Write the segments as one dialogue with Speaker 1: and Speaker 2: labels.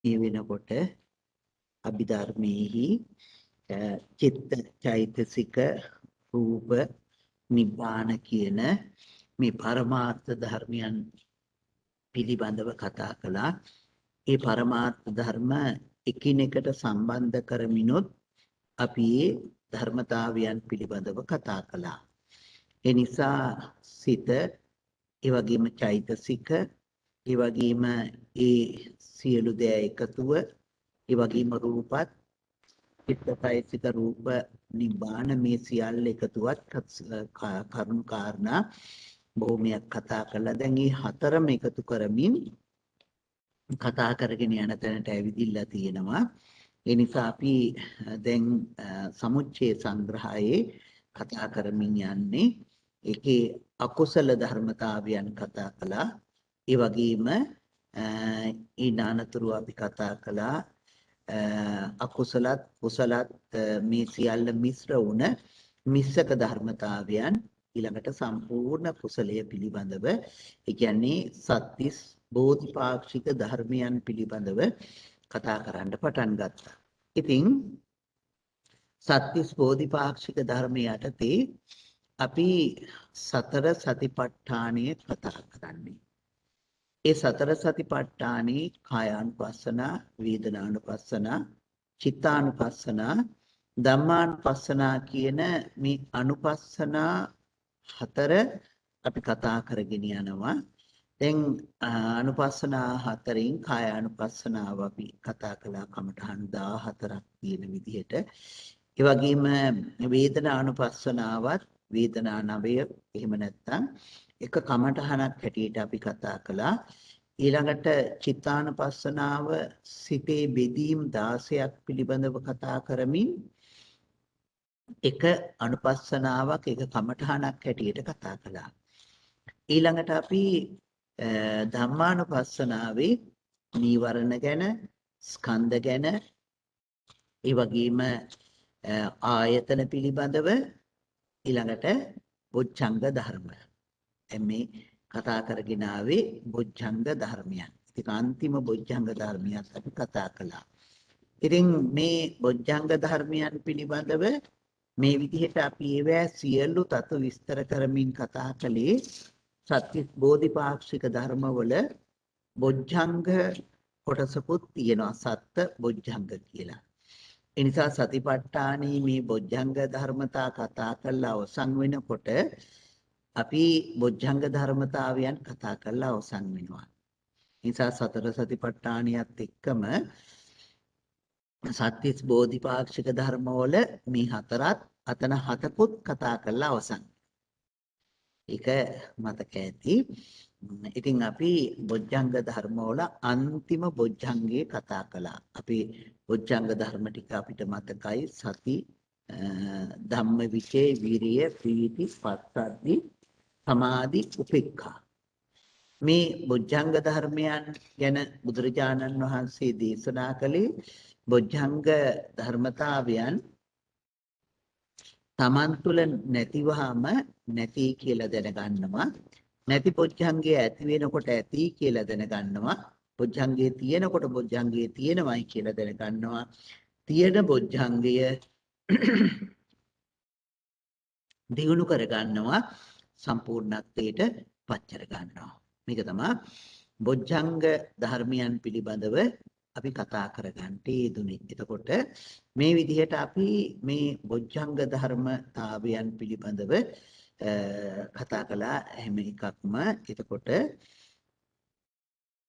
Speaker 1: මේ වෙනකොට අභිධර්මයේහි චිත්ත චෛතසික රූප නිබ්බාන කියන මේ පරමාර්ථ ධර්මයන් පිළිබඳව කතා කළා. ඒ පරමාර්ථ ධර්ම එකිනෙකට සම්බන්ධ කරමිනොත් අපි ඒ ධර්මතාවයන් පිළිබඳව කතා කළා. ඒ නිසා සිත, ඒ වගේම චෛතසික, ඒ වගේම ඒ සියලු දෑ එකතුව, ඒ වගේම රූපත්, චිත්තචෛතසික රූප නිබ්බාන මේ සියල්ල එකතුවත් කරුණු කාරණා බොහොමයක් කතා කළා. දැන් මේ හතරම එකතු කරමින් කතා කරගෙන යන තැනට ඇවිදිලා තියෙනවා. ඒ නිසා අපි දැන් සමුච්ඡේ සංග්‍රහයේ කතා කරමින් යන්නේ ඒකේ අකුසල ධර්මතාවයන් කතා කළා. ඒ වගේම ඊනානතුරු අපි කතා කළා අකුසලත් කුසලත් මේ සියල්ල මිශ්‍ර වුණ මිශ්‍රක ධර්මතාවයන්. ඊළඟට සම්පූර්ණ කුසලය පිළිබඳව, ඒ කියන්නේ සත්‍තිස් බෝධිපාක්ෂික ධර්මයන් පිළිබඳව කතා කරන්න පටන් ගත්තා. ඉතින් සත්‍තිස් බෝධිපාක්ෂික ධර්ම යටතේ අපි සතර සතිපට්ඨානය කතා කරන්නේ. ඒ සතර සතිපට්ඨානේ කායානුපස්සනා, වේදනානුපස්සනා, චිත්තානුපස්සනා, ධම්මානුපස්සනා කියන මේ අනුපස්සනා හතර අපි කතා කරගෙන යනවා. දැන් අනුපස්සනා හතරෙන් කායානුපස්සනාව අපි කතා කළා කමඨහන් 14ක් තියෙන විදිහට. ඒ වගේම වේදනානුපස්සනාවත් වේදනා 9 එහෙම නැත්නම් එක කමඨහනක් හැටියට අපි කතා කළා. ඊළඟට චිත්තානුපස්සනාව සිතේ බෙදීම් 16ක් පිළිබඳව කතා කරමින් එක අනුපස්සනාවක් එක කමඨහනක් හැටියට කතා කළා. ඊළඟට අපි ධම්මානුපස්සනාවේ නීවරණ ගැන, ස්කන්ධ ගැන, ඒ වගේම ආයතන පිළිබඳව, ඊළඟට බොජ්ජංග ධර්ම. මේ කතා කරගෙන ආවේ බොජ්ජංග ධර්මයන්. ඉතින් අන්තිම බොජ්ජංග ධර්මයක් අපි කතා කළා. ඉතින් මේ බොජ්ජංග ධර්මයන් පිළිබඳව මේ විදිහට අපි ඒවැ සියලු තතු විස්තර කරමින් කතා කළේ සත්‍ය බෝධිපාක්ෂික ධර්මවල බොජ්ජංග කොටසකුත් තියෙනවා, සත්ත බොජ්ජංග කියලා. ඒ නිසා සතිපට්ඨානයේ මේ බොජ්ජංග ධර්මතා කතා කරලා අවසන් වෙනකොට අපි බොජ්ජංග ධර්මතාවයන් කතා කරලා අවසන් වෙනවා. නිසා සතර සතිපට්ඨානියත් එක්කම සත්‍තිස් බෝධිපාක්ෂික ධර්මවල මේ හතරත් අතන හතකුත් කතා කරලා අවසන්. ඒක මතක ඇති. ඉතින් අපි බොජ්ජංග ධර්මවල අන්තිම බොජ්ජංගේ කතා කළා. අපි බොජ්ජංග ධර්ම ටික අපිට මතකයි. සති, ධම්මවිචේ, විරිය, ප්‍රීති, පස්සද්ධි, සමාධි, උපේක්ඛා. මේ බොජ්ජංග ධර්මයන් ගැන බුදුරජාණන් වහන්සේ දේශනා කළේ බොජ්ජංග ධර්මතාවයන් තමන් තුළ නැතිවහම නැති කියලා දැනගන්නවා. නැති බොජ්ජංගය ඇති වෙනකොට ඇති කියලා දැනගන්නවා. බොජ්ජංගයේ තියෙනකොට බොජ්ජංගයේ තියෙනවයි කියලා දැනගන්නවා. තියෙන බොජ්ජංගය දියුණු කරගන්නවා, සම්පූර්ණත්වයට පත් කරගන්නවා. මේක තමයි බොජ්ජංග ධර්මයන් පිළිබඳව අපි කතා කරගන්නට යෙදුනේ. එතකොට මේ විදිහට අපි මේ බොජ්ජංග ධර්මතාවයන් පිළිබඳව කතා කළා හැම එකක්ම. එතකොට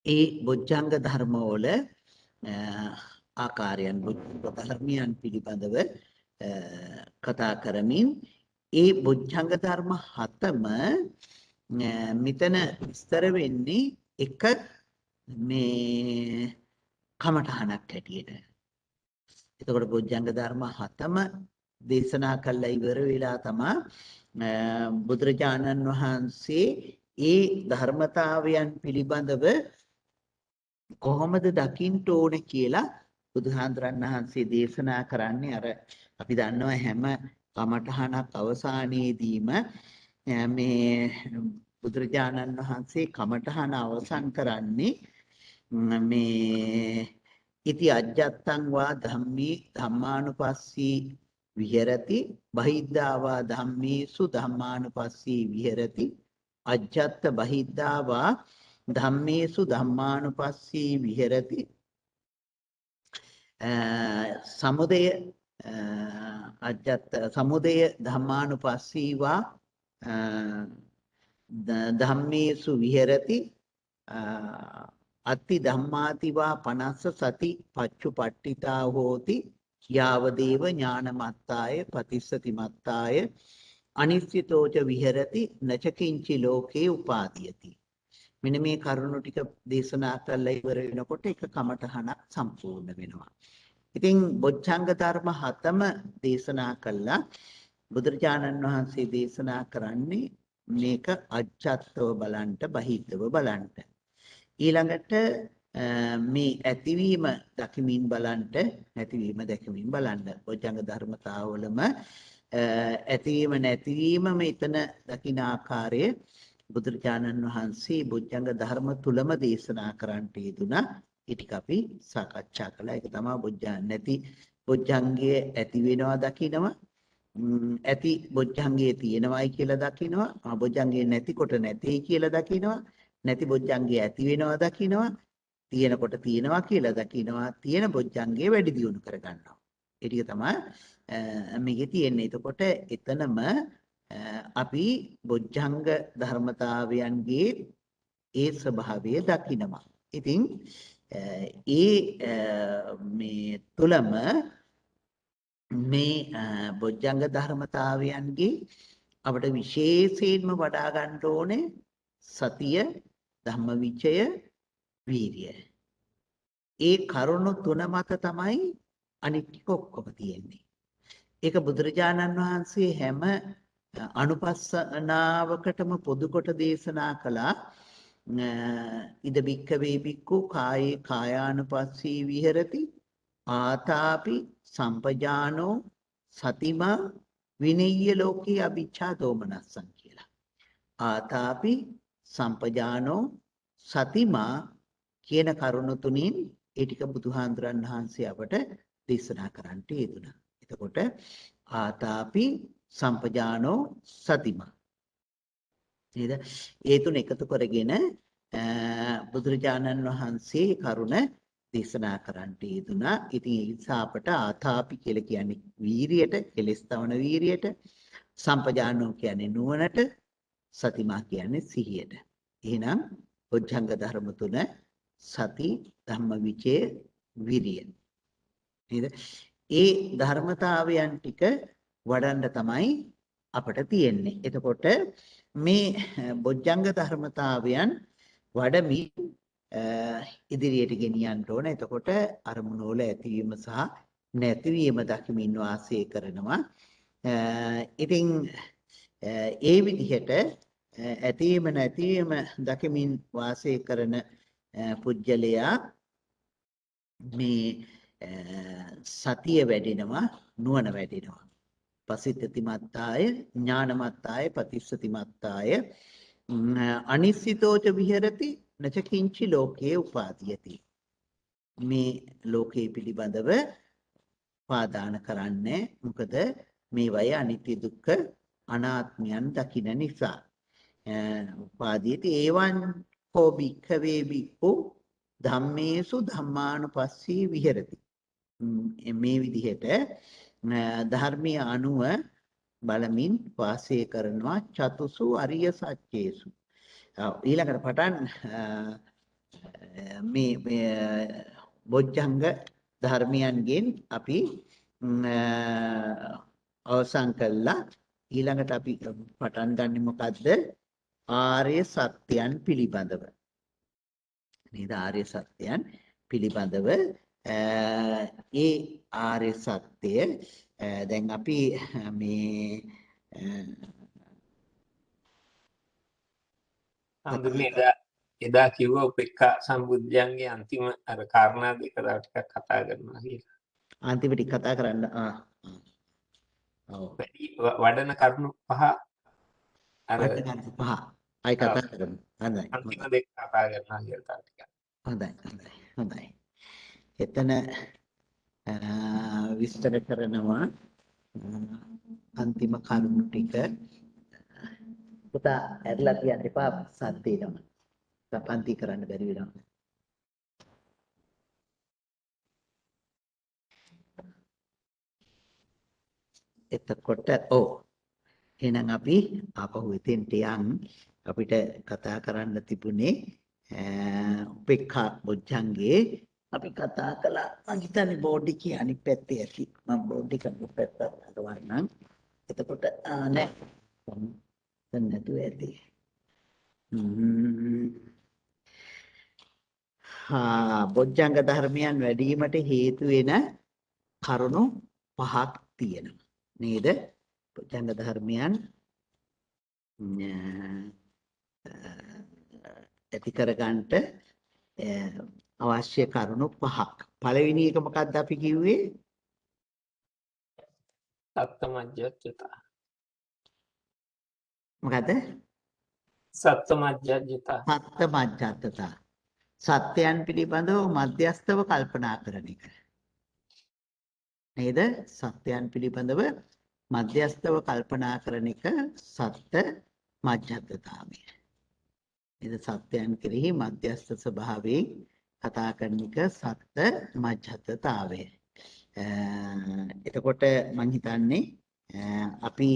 Speaker 1: ඒ බොජ්ජංග ධර්මවල ආකාරයන් ධර්මයන් පිළිබඳව කතා කරමින් ඒ බොජ්ජංග ධර්ම හතම මෙතන විස්තර වෙන්නේ එක මේ කමඨහනක් හැටියට. එතකොට බොජ්ජංග ධර්ම හතම දේශනා කළා ඉවර වෙලා තමයි බුදුරජාණන් වහන්සේ ඒ ධර්මතාවයන් පිළිබඳව කොහොමද දකින්න ඕනේ කියලා බුදුහාඳුරන් වහන්සේ දේශනා කරන්නේ. අර අපි දන්නවා හැම කමඨහනක් අවසානයේදීම මේ බුදුරජාණන් වහන්සේ කමඨහන අවසන් කරන්නේ මේ ඉති අජ්ජත්තං වා ධම්මේ ධම්මානුපස්සී විහෙරති බහිද්ධා වා ධම්මේසු ධම්මානුපස්සී විහෙරති අජ්ජත්ත බහිද්ධා වා ධම්මේසු ධම්මානුපස්සී විහෙරති සමුදය අජ්ජත් සමුදය ධම්මානුපස්සීවා ධම්මේසු විහෙරති අත්ති ධම්මාතිවා පනස්ස සති පච්චුපට්ඨිතා හෝති යාවදේව ඥානමත්තාය පතිස්සති මත්තාය අනිශ්චිතෝච විහෙරති නචකින්චි ලෝකේ උපාදීයති. මෙන්න මේ කරුණු ටික දේශනා කරලා ඉවර වෙනකොට එක කමඨහනක් සම්පූර්ණ වෙනවා. ඉතින් බොජ්ජංග ධර්ම හතම දේශනා කළා. බුදුරජාණන් වහන්සේ දේශනා කරන්නේ මේක අජ්ජත්ව බලන්ට බහිද්දව බලන්ට. ඊළඟට මේ ඇතිවීම දකිමින් බලන්ට නැතිවීම දැකමින් බලන්න. බොජ්ජංග ධර්මතාවවලම ඇතිවීම නැතිවීම මෙතන දකින ආකාරය බුදුරජාණන් වහන්සේ බොජ්ජංග ධර්ම තුලම දේශනා කරන්නට යෙදුණා. ඒ ටික අපි සාකච්ඡා කළා. ඒක තමයි නැති බොජ්ජංගයේ ඇති වෙනවා දකිනවා. ඇති බොජ්ජංගයේ තියෙනවායි කියලා දකිනවා. බොජ්ජංගයේ නැතිකොට නැtei කියලා දකිනවා. නැති බොජ්ජංගයේ ඇති වෙනවා දකිනවා. තියෙනකොට තියෙනවා කියලා දකිනවා. තියෙන බොජ්ජංගයේ වැඩි දියුණු කරගන්නවා. ඒ ටික තමයි මේකේ තියෙන්නේ. එතකොට එතනම අපි බොජ්ජංග ධර්මතාවයන්ගේ ඒ ස්වභාවය දකිනවා. ඉතින් මේ තුලම මේ බොජ්ජංග ධර්මතාවයන්ගේ අපිට විශේෂයෙන්ම වඩා ගන්න ඕනේ සතිය, ධම්මවිචය, වීර්යය. ඒ කරුණු තුන මත තමයි අනිත් ටික ඔක්කොම තියෙන්නේ. ඒක බුදුරජාණන් වහන්සේ හැම අනුපස්සනාවකටම පොදු කොට දේශනා කළා. ඉද බික්කවේ බික්කු කායේ කායානුපස්සී විහෙරති ආතාපි සම්පජානෝ සතිමා විනෙය්‍ය ලෝකේ අවිච්ඡා දෝමනස්සං කියලා. ආතාපි සම්පජානෝ සතිමා කියන කරුණු තුنين ඒ ටික බුදුහාඳුරන් වහන්සේ අපට දේශනා කරන්නට යෙදුණා. එතකොට ආතාපි සම්පජානෝ සතිමා නේද? ඒ තුන එකතු කරගෙන බුදුරජාණන් වහන්සේ කරුණ දේශනා කරන්නට යෙදුණා. ඉතින් ඒ නිසා අපට ආතාපි කියලා කියන්නේ වීරියට, කෙලස් තවන වීරියට, සම්පජානෝ කියන්නේ නුවණට, සතිමා කියන්නේ සිහියට. එහෙනම් බොජ්ජංග ධර්ම තුන සති, ධම්මවිචය, විරිය. නේද? ඒ ධර්මතාවයන් ටික වඩන්න තමයි අපට තියෙන්නේ. එතකොට මේ බොජ්ජංග ධර්මතාවයන් වඩමින් ඉදිරියට ගෙනියන්න ඕන. එතකොට අරමුණ වල ඇතිවීම සහ නැතිවීම දකිමින් වාසය කරනවා. ඉතින් ඒ විදිහට ඇතිවීම නැතිවීම දකිමින් වාසය කරන පුජ්‍යලයා මේ සතිය වැඩෙනවා, නුවණ වැඩෙනවා. පසිතති මත්තාය, ඥානමත්තාය, පතිස්සති මත්තාය, අනිශ්චිතෝච විහෙරති නචකින්චි ලෝකේ උපාදීයති. මේ ලෝකේ පිළිබඳව පාදාන කරන්නේ මොකද මේ වය අනිත්‍ය දුක්ඛ අනාත්මයන් දකින නිසා. උපාදීයති ඒවන් කෝ භික්ඛවේ භික්ඛු ධම්මේසු ධම්මානුපස්සී විහෙරති. මේ විදිහට ධර්මීය අනුව බලමින් වාසය කරනවා චතුසු අරිය සත්‍යේසු. ඊළඟට පටන් මේ බොජ්ජංග ධර්මයන්ගෙන් අපි අවසන් කළා. ඊළඟට අපි පටන් ගන්නේ මොකද්ද? ආර්ය සත්‍යයන් පිළිබඳව. නේද? ආර්ය සත්‍යයන් පිළිබඳව ඒ ආර්ය සත්‍ය දැන් අපි මේ
Speaker 2: හඳුන්නේ එදා කිව්ව උපේක්ඛා සම්බුද්ධයන්ගේ අන්තිම අර කාරණා දෙක තව ටිකක් කතා කරනවා කියලා.
Speaker 1: අන්තිම ටික කතා කරන්න. ඔව්.
Speaker 2: වඩන කරුණු පහ අර
Speaker 1: පහ. අය කතා කරමු. හොඳයි.
Speaker 2: අන්තිම දෙක කතා කරනවා කියලා තව ටිකක්.
Speaker 1: හොඳයි. එතන විස්තර කරනවා අන්තිම කරුණු ටික. පුතා ඇරලා කියන්න එපා සද්දේටම. පන්ති කරන්න බැරි වෙනවා. එතකොට එහෙනම් අපි ආපහු එතෙන්ට යන්. අපිට කතා කරන්න තිබුණේ උපේක්ඛා බොජ්ජංගේ අපි කතා කළා. මම හිතන්නේ බෝඩ් එකේ අනිත් පැත්තේ ඇති. මම බෝඩ් එක අනිත් පැත්තට හදවන්නම්. එතකොට නෑ. දැන් නැතුව ඇති. බොජ්ජංග ධර්මයන් වැඩිවීමට හේතු වෙන කරුණු 5ක් තියෙනවා. නේද? බොජ්ජංග ධර්මයන් ඇති කරගන්නට අවශ්‍ය කරුණු 5ක්. පළවෙනි එක මොකක්ද අපි කිව්වේ?
Speaker 2: සත්තමජ්ජත්තා.
Speaker 1: මොකද?
Speaker 2: සත්තමජ්ජත්තා.
Speaker 1: සත්තමජ්ජත්තතා. සත්‍යයන් පිළිබඳව මධ්‍යස්තව කල්පනා කරන එක. නේද? සත්‍යයන් පිළිබඳව මධ්‍යස්තව කල්පනා කරන එක සත්ත මජ්ජත්තතාවය. නේද? සත්‍යයන් කෙරෙහි මධ්‍යස්ත ස්වභාවයෙන් කතා කරන එක සත්ත මජ්ජත්තතාවය. එතකොට මම හිතන්නේ අපි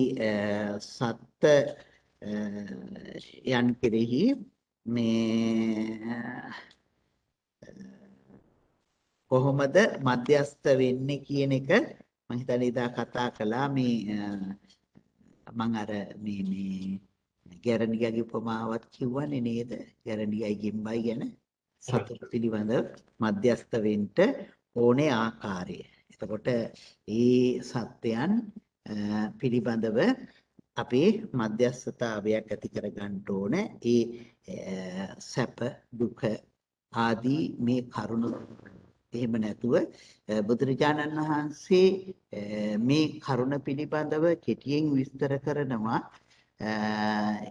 Speaker 1: සත්ත යන් කෙරෙහි මේ කොහොමද මධ්‍යස්ත වෙන්නේ කියන එක මම හිතන්නේ ඉදා කතා කළා. මේ මම අර මේ ගැරන්ඩියාගේ උපමාවක් කිව්වනේ නේද? ගැරන්ඩියයි ගෙම්බයි ගැන සතුට පිළිබඳව මධ්‍යස්ත වෙන්න ඕනේ ආකාරය. එතකොට ඒ සත්‍යයන් පිළිබඳව අපේ මධ්‍යස්ථතාවයක් ඇති කර ගන්න ඕනේ. ඒ සැප දුක ආදී මේ කරුණු එහෙම නැතුව බුදුරජාණන් වහන්සේ මේ කරුණ පිළිබඳව කෙටියෙන් විස්තර කරනවා.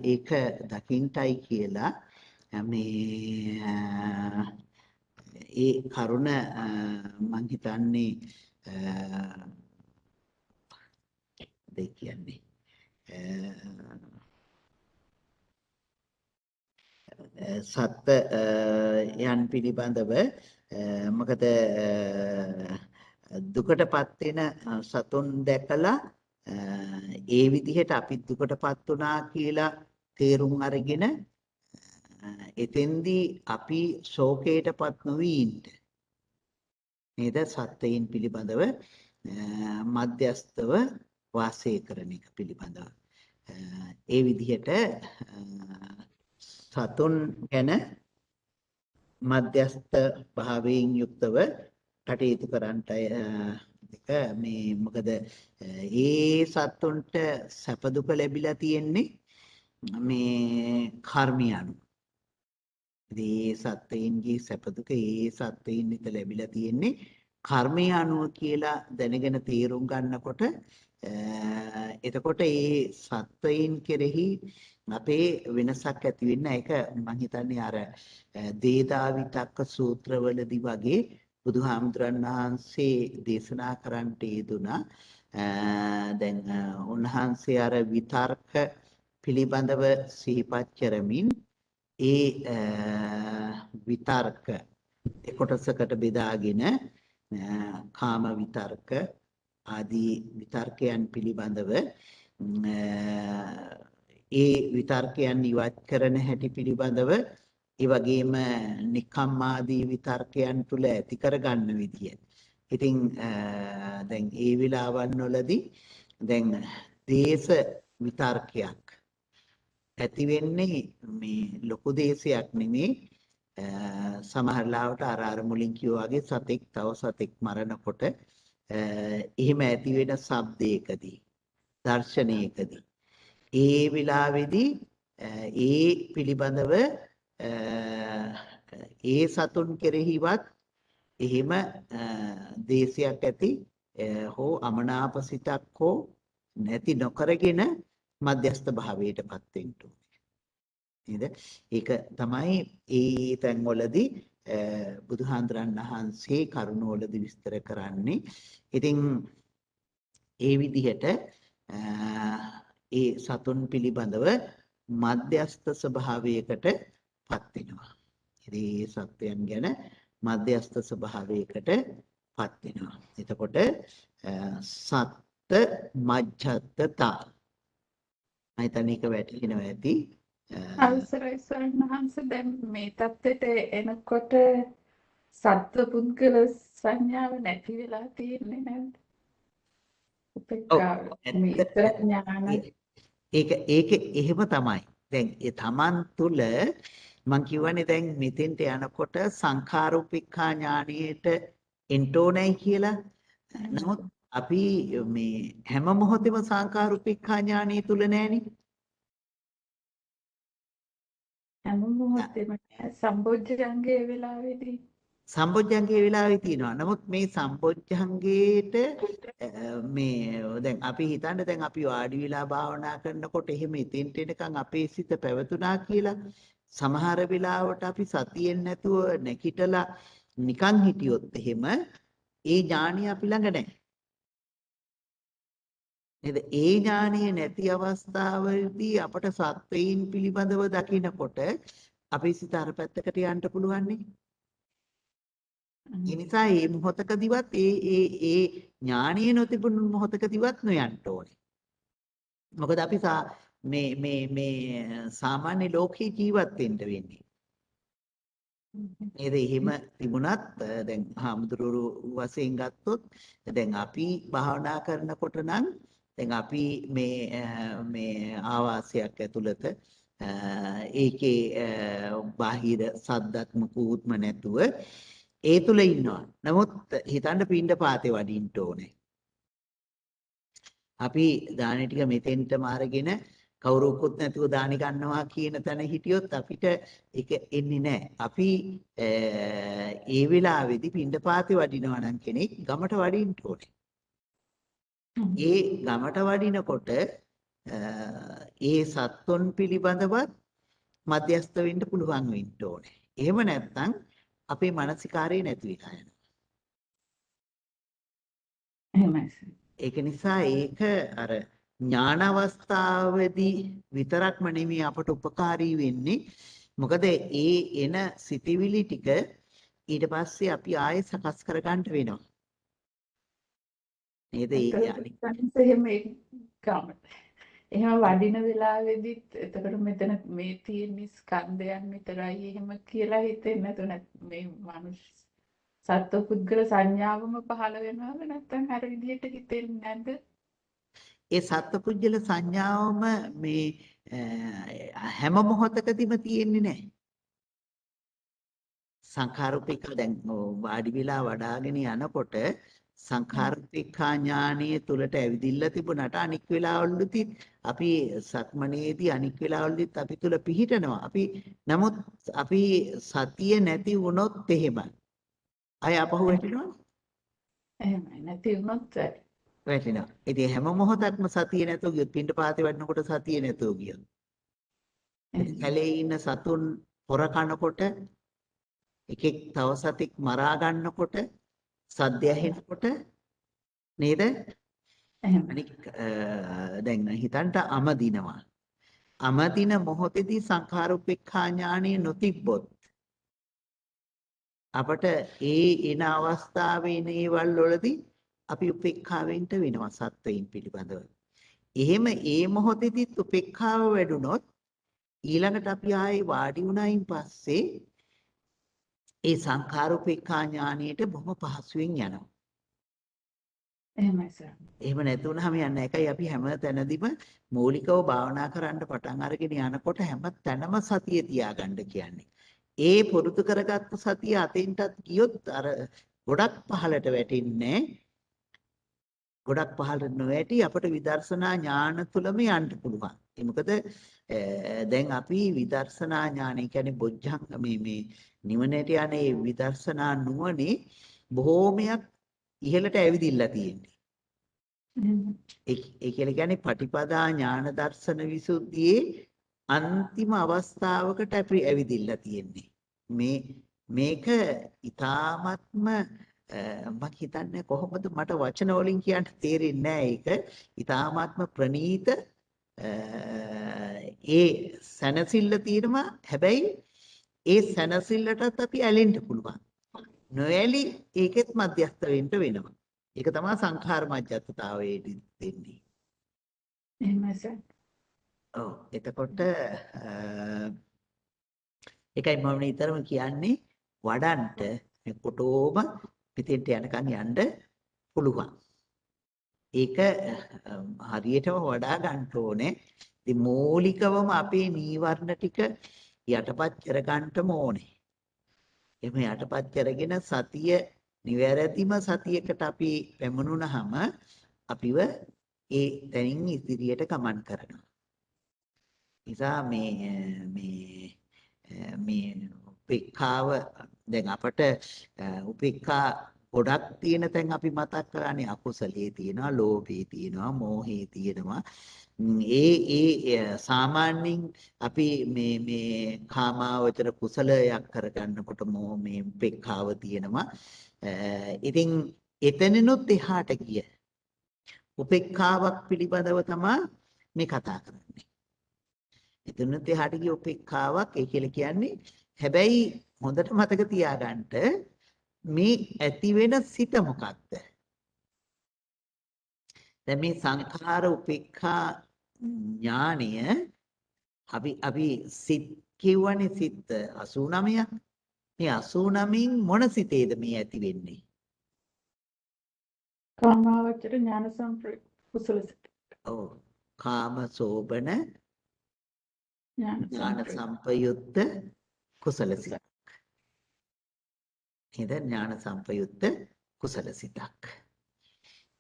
Speaker 1: ඒක දකින්ටයි කියලා මේ ඒ කරුණ මං හිතන්නේ දෙක කියන්නේ සත්ත යන් පිළිබඳව මොකද දුකටපත් වෙන සතුන් දැකලා ඒ විදිහට අපි දුකටපත් වුණා කියලා තේරුම් අරගෙන එතෙන්දී අපි ශෝකයටපත් නොවි ඉන්න නේද? සත්‍යයන් පිළිබඳව මධ්‍යස්තව වාසය කරන එක පිළිබඳව ඒ විදිහට සතුන් ගැන මධ්‍යස්ත භාවයෙන් යුක්තව කටයුතු කරන්නට එක මේ මොකද ඒ සත්තුන්ට සැප දුක ලැබිලා තියෙන්නේ මේ කර්මය අනුව. ඒ සත්ත්වයින්ගේ සැප දුක ඒ සත්ත්වයින්ට ලැබිලා තියෙන්නේ කර්මය අනුව කියලා දැනගෙන තේරුම් ගන්නකොට එතකොට ඒ සත්ත්වයින් කෙරෙහි අපේ වෙනසක් ඇති වෙන්න ඒක මම හිතන්නේ අර දේදාවිතක්ක සූත්‍රවලදී වගේ බුදුහාමුදුරන් වහන්සේ දේශනා කරන්නට යෙදුනා. දැන් උන්වහන්සේ අර විතර්ක පිළිබඳව සිහිපත් කරමින් ඒ විතර්ක කොටසකට බෙදාගෙන කාම විතර්ක ආදී විතර්කයන් පිළිබඳව ඒ විතර්කයන් ඉවත් කරන හැටි පිළිබඳව ඒ වගේම නික්කම්මාදී විතර්කයන් තුල ඇති කරගන්න විදිය. ඉතින් දැන් ඒ විලාවන් වලදී දැන් දේශ විතර්කයක් ඇති වෙන්නේ මේ ලොකු දේශයක් නෙමේ. සමහර ලාවට අර මුලින් කිව්වා වගේ සතෙක් තව සතෙක් මරනකොට එහෙම ඇති වෙන ශබ්දයකදී දර්ශනයකදී ඒ විලාවේදී ඒ පිළිබඳව ඒ සතුන් කෙරෙහිවත් එහෙම දේශයක් ඇති හෝ අමනාප සිතක් හෝ නැති නොකරගෙන මධ්‍යස්ථ භාවයටපත් වෙන්න ඕනේ. නේද? ඒක තමයි ඒ තැන්වලදී බුදුහාඳුරන් වහන්සේ කරුණවලදී විස්තර කරන්නේ. ඉතින් ඒ විදිහට ඒ සතුන් පිළිබඳව මධ්‍යස්ථ ස්වභාවයකට පත් වෙනවා. ඉතින් ඒ සත්‍යයන් ගැන මධ්‍යස්ථ ස්වභාවයකට පත් වෙනවා. එතකොට සත්ත මජ්ජත්තතා හිතන්නේ ඒක වැටහෙනවා ඇති.
Speaker 3: අවසරයි ස්වාමීන් වහන්සේ දැන් මේ தත්ත්වයට එනකොට සත්ව පුද්ගල සංඥාව නැති වෙලා තියෙන්නේ නැද්ද? උපේක්ඛාව මේතර ඥාන
Speaker 1: ඒක එහෙම තමයි. දැන් ඒ තමන් තුල මං කියවනේ දැන් මෙතෙන්ට යනකොට සංඛාරූපිකා ඥානියට එන්න ඕනයි කියලා. නමුත් අපි මේ හැම මොහොතෙම සංඛාරූපිකා ඥානිය තුල නැහෙනේ.
Speaker 3: හැම මොහොතේම සම්බොජ්ජංගයේ වෙලාවේදී
Speaker 1: සම්බොජ්ජංගේ වෙලාවේ තියෙනවා. නමුත් මේ සම්බොජ්ජංගේට මේ දැන් අපි හිතන්නේ දැන් අපි වාඩි වෙලා භාවනා කරනකොට එහෙම ඉතින්ට එනකන් අපේ සිත පැවතුනා කියලා. සමහර වෙලාවට අපි සතියෙන් නැතුව නැකිටලා නිකන් හිටියොත් එහෙම ඒ ඥානිය අපි ළඟ නැහැ. නේද? ඒ ඥානිය නැති අවස්ථාවේදී අපට සත්වයින් පිළිබඳව දකිනකොට අපේ සිත අර පැත්තකට යන්න පුළුවන් නේ. ඒ නිසා මේ මොහොතකදීවත් ඒ ඥානිය නොතිබුණු මොහොතකදීවත් නොයන්න ඕනේ. මොකද අපි මේ සාමාන්‍ය ලෝකේ ජීවත් වෙන්න වෙන්නේ. නේද? එහෙම තිබුණත් දැන් හාමුදුරුවෝ වශයෙන් ගත්තොත් දැන් අපි භාවනා කරනකොට නම් දැන් අපි මේ ආවාසයක් ඇතුළත ඒකේ බාහිර සද්දක් මුකුත්ම නැතුව ඒ තුල ඉන්නවා. නමුත් හිතන්න පින්ඩ පාතේ වඩින්න ඕනේ. අපි දානේ ටික මෙතෙන්ටම අරගෙන කවුරුකුත් නැතුව දානි ගන්නවා කියන තැන හිටියොත් අපිට ඒක එන්නේ නැහැ. අපි ඒ වෙලාවේදී පින්ඩ පාතේ වඩිනවා නම් කෙනෙක් ගමට වඩින්න ඕනේ. ඒ ගමට වඩිනකොට ඒ සත්තුන් පිළිබඳවත් මධ්‍යස්ත වෙන්න පුළුවන් වෙන්න ඕනේ. එහෙම නැත්නම් අපේ මානසිකාරය නැති වෙලා යනවා.
Speaker 3: එහෙමයි.
Speaker 1: ඒක නිසා ඒක අර ඥාන අවස්ථාවේදී විතරක්ම නෙමෙයි අපට උපකාරී වෙන්නේ. මොකද ඒ එන සිතිවිලි ටික ඊට පස්සේ අපි ආයෙ සකස් කරගන්න වෙනවා. නේද?
Speaker 3: එහෙම වඩින වෙලාවෙදිත් එතකොට මෙතන මේ තියෙන ස්කන්ධයන් විතරයි එහෙම කියලා හිතෙන්නේ නැතුව මේ මනුස්ස සත්ව පුද්ගල සංඥාවම පහළ වෙනවද නැත්නම් අර විදිහට හිතෙන්නේ නැද්ද?
Speaker 1: ඒ සත්පුජ්‍යල සංඥාවම මේ හැම මොහොතකදීම තියෙන්නේ නැහැ. සංඛාරූපික දැන් වාඩි වෙලා වඩාගෙන යනකොට සංඛාරූපිකා ඥානීය තුලට ඇවිදින්න තිබුණාට අනික් වෙලාවලුත් අපි සක්මනේදී අනික් වෙලාවලුත් අපි තුල පිහිටනවා. නමුත් අපි සතිය නැති වුණොත් එහෙම අය අපහු වැටෙනවා.
Speaker 3: එහෙමයි නැති වුණොත්
Speaker 1: වැටෙනවා. ඉතින් හැම මොහොතක්ම සතිය නැතුව ගියොත් පින්ඩ පාතේ වඩනකොට සතිය නැතුව ගියොත්. කැලේ ඉන්න සතුන් පොර කනකොට එකෙක් තව සතෙක් මරා ගන්නකොට සද්ද ඇහෙනකොට නේද? අනික දැන් හිතන්ට අමදිනවා. අමදින මොහොතේදී සංඛාරූපේක්ඛා ඥානෙ නොතිබ්බොත් අපට ඒ එන අවස්ථාවේ නේවල් වලදී අපි උපේක්ඛාවෙන්ට වෙනවා සත්වයින් පිළිබඳව. එහෙම ඒ මොහොතේදීත් උපේක්ඛාව වැඩුණොත් ඊළඟට අපි ආයේ වාඩි වුණායින් පස්සේ ඒ සංඛාරූපේක්ඛා ඥානයට බොහොම පහසුවෙන් යනවා.
Speaker 3: එහෙමයි සර්.
Speaker 1: එහෙම නැතුණාම යන්නේ ඒකයි අපි හැම තැනදීම මූලිකව භාවනා කරන්න පටන් අරගෙන යනකොට හැම තැනම සතිය තියාගන්න කියන්නේ. ඒ පුරුදු කරගත්ත සතිය අතෙන්ටත් ගියොත් අර ගොඩක් පහළට වැටෙන්නේ ගොඩක් පහළට නොවැටි අපට විදර්ශනා ඥාන තුලම යන්න පුළුවන්. ඒ මොකද දැන් අපි විදර්ශනා ඥානය කියන්නේ බොජ්ජංග මේ නිවනට යන්නේ විදර්ශනා නුවණේ බොහෝමයක් ඉහළට ඇවිදිලා තියෙන්නේ. ඒ කියන්නේ පටිපදා ඥාන දර්ශන විසුද්ධියේ අන්තිම අවස්ථාවකට අපි ඇවිදිලා තියෙන්නේ. මේ මේක ඊ타ත්ම මම හිතන්නේ කොහොමද මට වචන වලින් කියන්න තේරෙන්නේ නැහැ ඒක. ඊ타ත්ම ප්‍රනීත ඒ සැනසෙල්ල තියෙනවා. හැබැයි ඒ සැනසෙල්ලටත් අපි ඇලෙන්න පුළුවන්. නොඇලි ඒකෙත් මධ්‍යස්ථ වෙන්න වෙනවා. ඒක තමයි සංඛාර මධ්‍යස්ථතාවයේ දෙන්නේ.
Speaker 3: එහෙමයි සර්.
Speaker 1: ඔව්. එතකොට ඒකයි මම නිතරම කියන්නේ වඩන්ට මේ කොටෝම පිටින්ට යනකන් යන්න පුළුවන්. ඒක හරියටම වඩා ගන්න ඕනේ. ඉතින් මූලිකවම අපේ නීවරණ ටික යටපත් කර ගන්නම ඕනේ. එහෙම යටපත් කරගෙන සතිය නිවැරදිම සතියකට අපි පැමුණුනහම අපිව ඒ තැනින් ඉදිරියට ගමන් කරනවා. නිසා මේ උපේක්ඛාව දැන් අපට උපේක්ඛා ගොඩක් තියෙන තැන් අපි මතක් කරන්නේ අකුසලයේ තියෙනවා, ලෝභයේ තියෙනවා, මෝහයේ තියෙනවා. ඒ සාමාන්‍යයෙන් අපි මේ කාමාවචර කුසලයක් කරගන්නකොට මේ උපේක්ඛාව තියෙනවා. ඉතින් එතනනොත් එහාට ගිය උපේක්ඛාවක් පිළිබඳව තමයි මේ කතා කරන්නේ. එතනත් එහාට ගිය උපේක්ඛාවක් ඒ කියලා කියන්නේ හැබැයි හොඳට මතක තියාගන්න මේ ඇති වෙන සිත මොකක්ද? දැන් මේ සංඛාර උපේක්ඛා ඥානය අපි සිත් කියවනේ සිත් 89ක්. මේ 89න් මොන සිතේද මේ ඇති වෙන්නේ?
Speaker 3: කාමාවචර ඥාන කුසල සිත.
Speaker 1: ඔව්. කාම සෝබන ඥාන සම්පයුත්ත කුසල සිතක්. නේද? ඥාන සම්පයුත්ත කුසල සිතක්.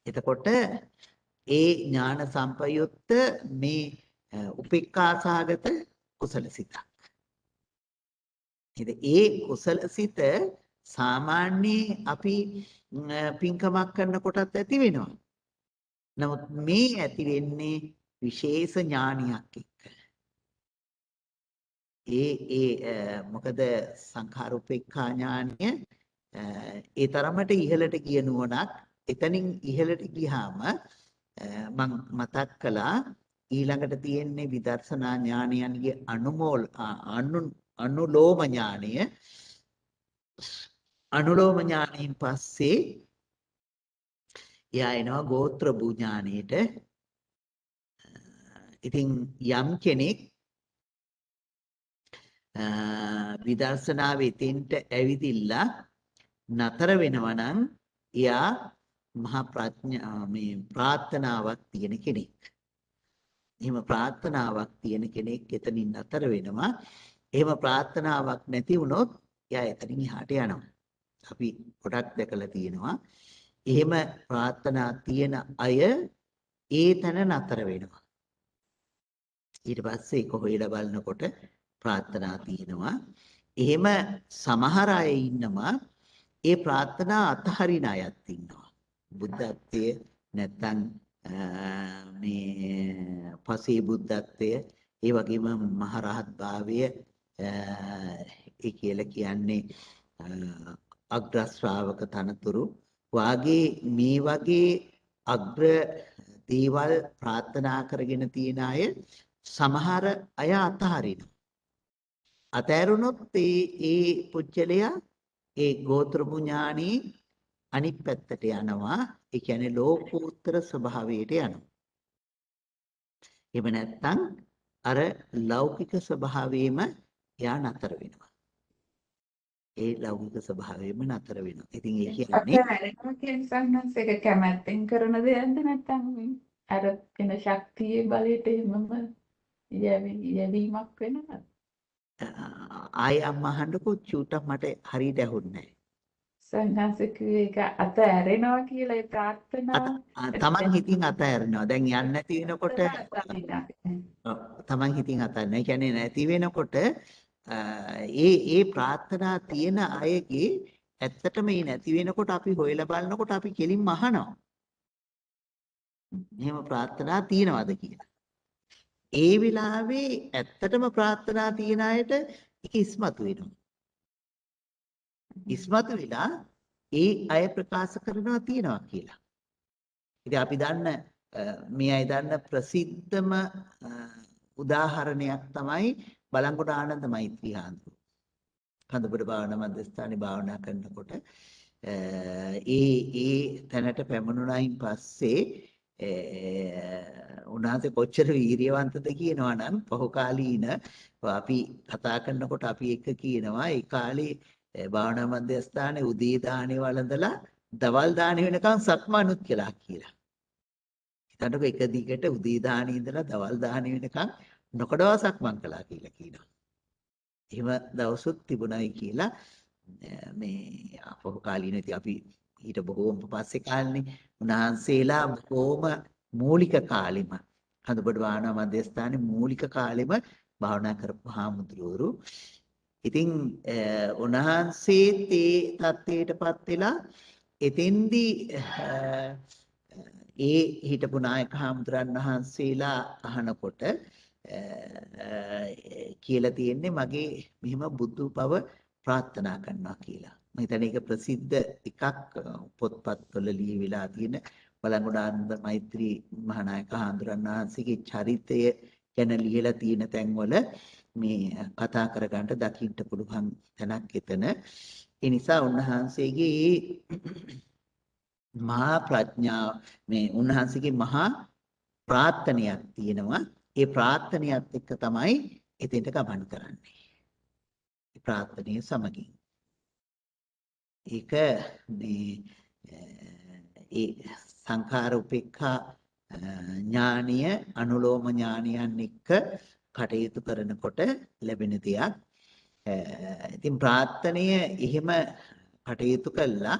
Speaker 1: එතකොට ඒ ඥාන සම්පයුත්ත මේ උපේක්ඛාසහගත කුසල සිතක්. නේද? ඒ කුසල සිත සාමාන්‍යයෙන් අපි පින්කමක් කරනකොටත් ඇති වෙනවා. නමුත් මේ ඇති වෙන්නේ විශේෂ ඥානියක් එක්ක. මොකද සංඛාර උපේක්ඛා ඥානය ඒ තරමට ඉහළට ගිය නුවණක්. එතනින් ඉහළට ගියාම මම මතක් කළා ඊළඟට තියෙන්නේ විදර්ශනා ඥානයන්ගේ අනුලෝම ඥානය. අනුලෝම ඥානයෙන් පස්සේ එයා එනවා ගෝත්‍ර භූ ඥානයට. ඉතින් යම් කෙනෙක් විදර්ශනාවේ එතෙන්ට ඇවිදිලා නතර වෙනවා නම් එයා මහා ප්‍රාර්ථනාවක් තියෙන කෙනෙක්. එහෙම ප්‍රාර්ථනාවක් තියෙන කෙනෙක් එතනින් නතර වෙනවා. එහෙම ප්‍රාර්ථනාවක් නැති වුණොත් එයා එතනින් එහාට යනවා. අපි ගොඩක් දැකලා තියෙනවා. එහෙම ප්‍රාර්ථනා තියෙන අය ඒ තැන නතර වෙනවා. ඊට පස්සේ ඒක හොයලා බලනකොට ප්‍රාර්ථනා තියෙනවා. එහෙම සමහර අය ඉන්නවා ඒ ප්‍රාර්ථනා අතහරින අයත් ඉන්නවා. බුද්ධත්වයේ නැත්තම් මේ පසේ බුද්ධත්වය ඒ වගේම මහරහත් භාවය ඒ කියලා කියන්නේ අග්‍ර ශ්‍රාවක තනතුරු වාගේ මේ වගේ අග්‍ර දේවල් ප්‍රාර්ථනා කරගෙන තියෙන අය සමහර අය අතහරිනවා. අතහැරුණොත් ඒ පුජ්‍යලයා ඒ ගෝත්‍රභු ඥානී අනිත් පැත්තට යනවා. ඒ කියන්නේ ලෝකෝත්තර ස්වභාවයට යනවා. එහෙම නැත්නම් අර ලෞකික ස්වභාවයෙම එයා නතර වෙනවා. ඒ ලෞකික ස්වභාවයෙම නතර වෙනවා. ඉතින් ඒ කියන්නේ
Speaker 3: අතහැරෙනවා කියන්නේ සංඥාස් එක කැමැත්තෙන් කරන දෙයක්ද නැත්නම් අර වෙන ශක්තියේ බලයට එහෙමම යැවීමක් වෙනවද?
Speaker 1: ආය අම්මා අහන්නකෝ චූටක් මට හරියට ඇහුන්නේ
Speaker 3: සංඥාස් එක අතහැරෙනවා කියලා ඒ ප්‍රාර්ථනාව
Speaker 1: තමන් හිතින් අතහැරෙනවා. දැන් යන්නේ නැති වෙනකොට තමන් හිතින් අතහැරෙනවා. ඒ කියන්නේ නැති වෙනකොට ඒ ප්‍රාර්ථනා තියෙන අයගේ ඇත්තටම මේ නැති වෙනකොට අපි හොයලා බලනකොට අපි කෙලින්ම අහනවා. එහෙම ප්‍රාර්ථනා තියනවාද කියලා. ඒ වෙලාවේ ඇත්තටම ප්‍රාර්ථනා තියන අයට ඒක ඉස්මතු වෙනවා. ඉස්මතු වෙලා ඒ අය ප්‍රකාශ කරනවා තියනවා කියලා. ඉතින් අපි දන්න මේ අය දන්න ප්‍රසිද්ධම උදාහරණයක් තමයි බලංගොඩ ආනන්ද මෛත්‍රී හාමුදුරුවෝ. කඳුබඩ භාවනා මධ්‍යස්ථානයේ භාවනා කරනකොට ඒ තැනට පැමුණුණයින් පස්සේ උන්වහන්සේ කොච්චර වීරියවන්තද කියනවා නම් පහුකාලීන අපි කතා කරනකොට අපි එක කියනවා ඒ කාලේ භාවනා මධ්‍යස්ථානයේ උදේ දානේ වළඳලා දවල් දානේ වෙනකන් සක්මනුත් කළා කියලා. හිතන්නකො එක දිගට උදේ දානේ ඉඳලා දවල් දානේ වෙනකන් නොකඩවා සක්මන් කළා කියලා කියනවා. එහෙම දවසුත් තිබුණයි කියලා මේ අපහු කාලීන ඉතින් අපි ඊට බොහෝම පස්සේ කාලනේ උන්වහන්සේලා බොහෝම මූලික කාලෙම කඳුබඩ භාවනා මධ්‍යස්ථානයේ මූලික කාලෙම භාවනා කරපු හාමුදුරුවෝ. ඉතින් උන්වහන්සේත් ඒ தත්ත්වයටපත් වෙලා එතෙන්දී ඒ හිටපු නායක හාමුදුරන් වහන්සේලා අහනකොට කියලා තියෙන්නේ මගේ මෙහෙම බුදු බව ප්‍රාර්ථනා කරනවා කියලා. මම හිතන්නේ ඒක ප්‍රසිද්ධ එකක් පොත්පත්වල ලියවිලා තියෙන බලංගොඩ ආනන්ද මෛත්‍රී මහානායක හාමුදුරන් වහන්සේගේ චරිතය ගැන ලියලා තියෙන තැන්වල මේ කතා කරගන්න දකින්න පුළුවන් තැනක් එතන. ඒ නිසා උන්වහන්සේගේ මහා ප්‍රඥාව මේ උන්වහන්සේගේ මහා ප්‍රාර්ථනයක් තියෙනවා. ඒ ප්‍රාර්ථනයත් එක්ක තමයි එතෙන්ට ගමන් කරන්නේ. ඒ ප්‍රාර්ථනීය සමගින්. ඒක මේ ඒ සංඛාර උපේක්ඛා ඥානීය අනුලෝම ඥානියන් එක්ක කටයුතු කරනකොට ලැබෙන දෙයක්. ඉතින් ප්‍රාර්ථනීය එහෙම කටයුතු කළා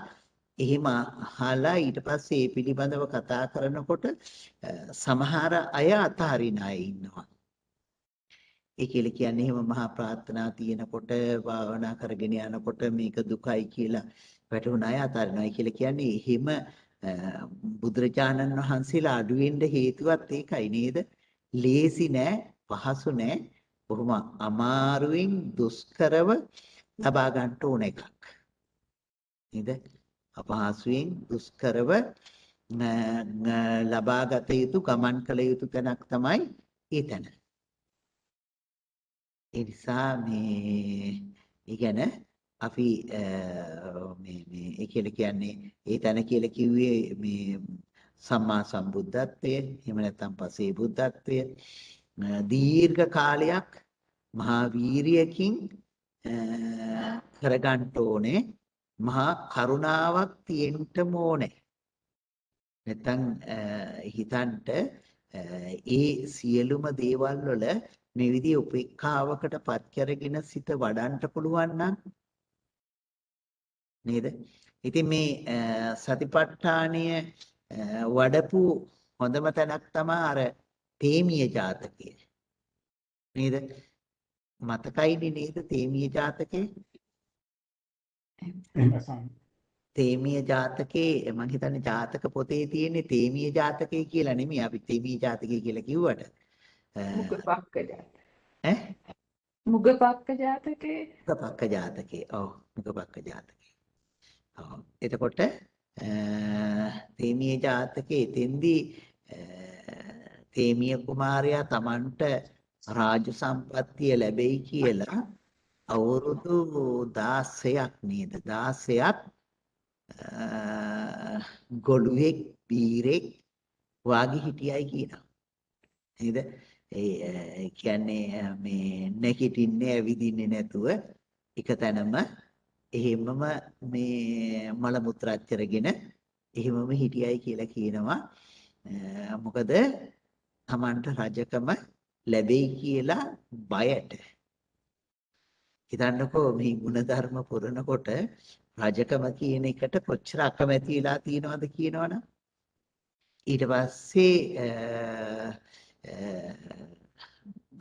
Speaker 1: එහෙම අහලා ඊට පස්සේ ඒ පිළිබඳව කතා කරනකොට සමහර අය අතහරින අය ඉන්නවා. ඒ කියලා කියන්නේ එහෙම මහා ප්‍රාර්ථනා තියෙනකොට භාවනා කරගෙන යනකොට මේක දුකයි කියලා වැටුණ අය අතහරිනවා. ඒ කියලා කියන්නේ එහෙම බුදුරජාණන් වහන්සේලා අඩු වෙන්න හේතුවත් ඒකයි නේද? ලේසි නෑ, පහසු නෑ. බොහොම අමාරුවෙන් දුෂ්කරව ලබා ගන්න ඕන එකක්. නේද? අපහසුයෙන් දුෂ්කරව ලබාගත යුතු ගමන් කළ යුතු තැනක් තමයි ඒ තැන. ඒ නිසා මේ ඉගෙන අපි මේ ඒ කියලා කියන්නේ ඒ තැන කියලා කිව්වේ මේ සම්මා සම්බුද්ධත්වය එහෙම නැත්නම් පසේ බුද්ධත්වය දීර්ඝ කාලයක් මහා වීරියකින් කරගන්න ඕනේ. මහා කරුණාවක් තියෙන්න ඕනේ. නැත්නම් හිතන්ට ඒ සියලුම දේවල් වල මේ විදිහේ උපේක්ඛාවකට පත් කරගෙන සිත වඩන්න පුළුවන් නම් නේද? ඉතින් මේ සතිපට්ඨානය වඩපු හොඳම තැනක් තමයි අර තේමීය ජාතකය. නේද? මතකයිනේ නේද තේමීය ජාතකේ? තේමීය ජාතකේ මම හිතන්නේ ජාතක පොතේ තියෙන්නේ තේමීය ජාතකය කියලා නෙමෙයි. අපි තේමීය ජාතකය කියලා කිව්වට
Speaker 3: මුගපක්ක ජාතකය.
Speaker 1: ඈ?
Speaker 3: මුගපක්ක ජාතකේ.
Speaker 1: මුගපක්ක ජාතකේ. ඔව් මුගපක්ක ජාතකේ. ඔව්. එතකොට තේමීය ජාතකේ එතෙන්දී තේමීය කුමාරයා Tamanට රාජ සම්පත්තිය ලැබෙයි කියලා අවුරුදු 16ක් නේද 16ක් ගොළුෙක් බීරෙක් වාගේ හිටියයි කියනවා නේද ඒ කියන්නේ මේ නැගිටින්නේ ඇවිදින්නේ නැතුව එක තැනම එහෙමම මේ මල මුත්‍රාච්චරගෙන එහෙමම හිටියයි කියලා කියනවා මොකද Tamanට රජකම ලැබෙයි කියලා බයට හිතන්නකෝ මේ ගුණධර්ම පුරනකොට රජකම කියන එකට කොච්චර අකමැති වෙලා තියෙනවද කියනවනම් ඊට පස්සේ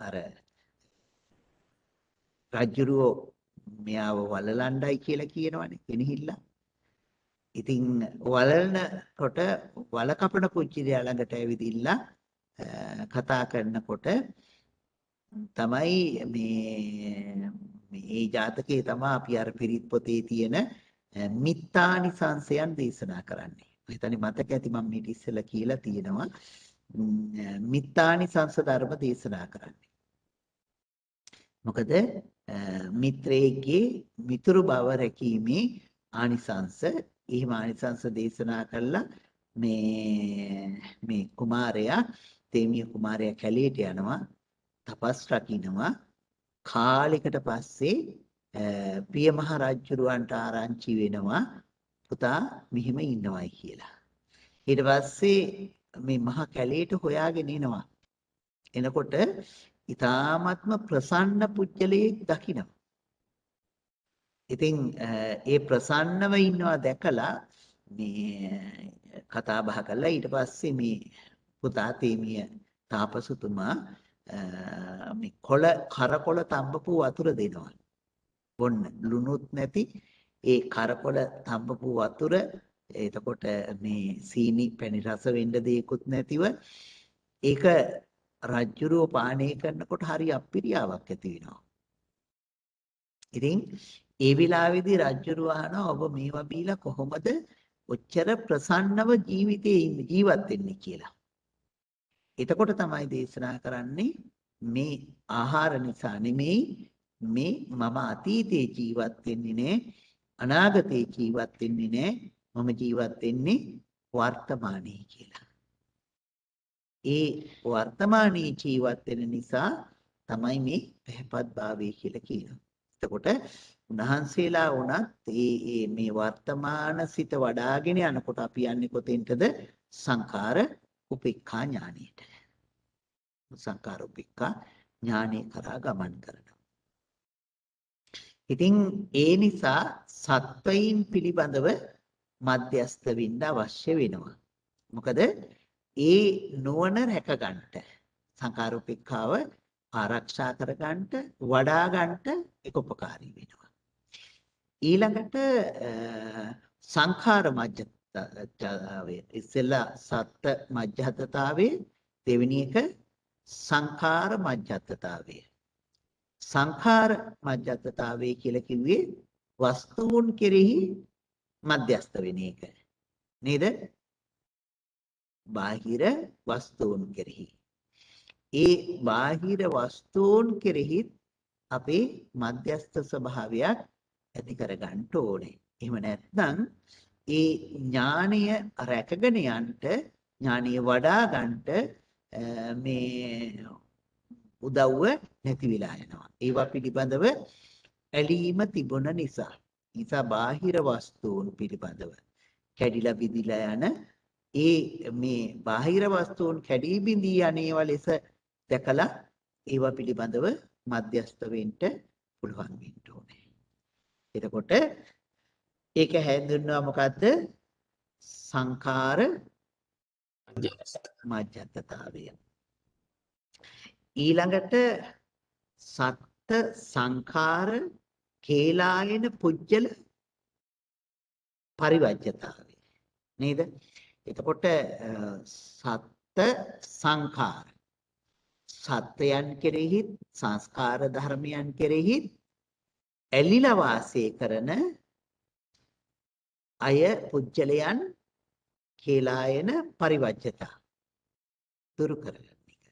Speaker 1: අර රජුරෝ මෙයාව වලලණ්ඩයි කියලා කියනවනේ කෙනහිල්ලා ඉතින් වලලනකොට වල කපන පුච්චිරියා ළඟට ඇවිදිලා කතා කරනකොට තමයි මේ මේ ජාතකයේ තමයි අපි අර පිරිත් පොතේ තියෙන මිත්තානිසංසයන් දේශනා කරන්නේ. මම හිතන්නේ මතක ඇති මම මේක ඉස්සෙල්ලා කියලා තියෙනවා. මිත්තානිසංස ධර්ම දේශනා කරන්නේ. මොකද මිත්‍රයෙක්ගේ මිතුරු බව රැකීමේ ආනිසංස එහෙම ආනිසංස දේශනා කළා මේ කුමාරයා තේමිය කුමාරයා කැලේට යනවා තපස් රකින්නවා කාලයකට පස්සේ පිය මහ රජුරවන්ට ආරංචි වෙනවා පුතා මෙහෙම ඉන්නවයි කියලා. ඊට පස්සේ මේ මහ කැලේට හොයාගෙන එනවා. එනකොට ඊ타ත්ම ප්‍රසන්න පුජ්‍යලයක් දකිනවා. ඉතින් ඒ ප්‍රසන්නව ඉන්නවා දැකලා මේ කතා බහ කළා. ඊට පස්සේ මේ පුතා තේමිය තාපසතුමා මේ කරකොල තඹපු වතුර දෙනවා. බොන්න ලුණුත් නැති ඒ කරකොල තඹපු වතුර එතකොට මේ සීනි පැණි රස වෙන්න දෙයක්වත් නැතිව ඒක රජ්ජුරුව පානය කරනකොට හරි අප්පිරියාවක් ඇති වෙනවා. ඉතින් ඒ වෙලාවේදී රජ්ජුරුව අහනවා ඔබ මේවා බීලා කොහොමද ඔච්චර ප්‍රසන්නව ජීවත් වෙන්නේ කියලා. එතකොට තමයි දේශනා කරන්නේ මේ ආහාර නිසා නෙමෙයි මේ මම අතීතේ ජීවත් වෙන්නේ නෑ අනාගතේ ජීවත් වෙන්නේ නෑ මම ජීවත් වෙන්නේ වර්තමානයේ කියලා. ඒ වර්තමානයේ ජීවත් වෙන නිසා තමයි මේ පැහැපත් භාවය කියලා කියනවා. එතකොට උන්වහන්සේලා වුණත් මේ වර්තමාන සිත වඩාගෙන යනකොට අපි යන්නේ කොතෙන්ටද සංඛාර උපේක්ඛා ඥානෙට. සංඛාර උපේක්ඛා ඥානෙ කරා ගමන් කරනවා. ඉතින් ඒ නිසා සත්වයින් පිළිබඳව මධ්‍යස්ත වෙන්න අවශ්‍ය වෙනවා. මොකද ඒ නුවණ රැක ගන්නට සංඛාර උපේක්ඛාව ආරක්ෂා කර ගන්නට වඩා ගන්නට ඒක උපකාරී වෙනවා. ඊළඟට සංඛාර මජ්ජත්තාවේ ඉස්සෙල්ලා සත්ත්‍ය මජ්ජත්තතාවේ දෙවෙනි එක සංඛාර මජ්ජත්තතාවේ. සංඛාර මජ්ජත්තතාවේ කියලා කිව්වේ වස්තුන් කෙරෙහි මධ්‍යස්ත වෙන එක. නේද? බාහිර වස්තුන් කෙරෙහි. ඒ බාහිර වස්තුන් කෙරෙහි අපේ මධ්‍යස්ත ස්වභාවයක් ඇති කර ගන්න ඕනේ. එහෙම නැත්නම් ඒ ඥානය රැකගෙන යන්නට ඥානය වඩා ගන්නට මේ උදව්ව නැති වෙලා යනවා. ඒවා පිළිබඳව ඇලීම තිබුණ නිසා. නිසා බාහිර වස්තුන් පිළිබඳව කැඩිලා බිඳිලා යන මේ බාහිර වස්තුන් කැඩී බිඳී යන්නේවා ලෙස දැකලා ඒවා පිළිබඳව මධ්‍යස්ත වෙන්න පුළුවන් වෙන්න ඕනේ. එතකොට ඒක හැඳින්වුවා මොකද්ද? සංඛාර මජ්ජත්තතාවය. ඊළඟට සත්ත්‍ය සංඛාර කේලායන පුජ්‍යල පරිවර්ජ්‍යතාවය. නේද? එතකොට සත්ත්‍ය සංඛාර සත්‍යයන් කෙරෙහි සංස්කාර ධර්මයන් කෙරෙහි ඇලිලා වාසය කරන අය පුජ්‍යලයන් කේලායන පරිවර්ජ්‍යතා දුරු කරගන්න එක.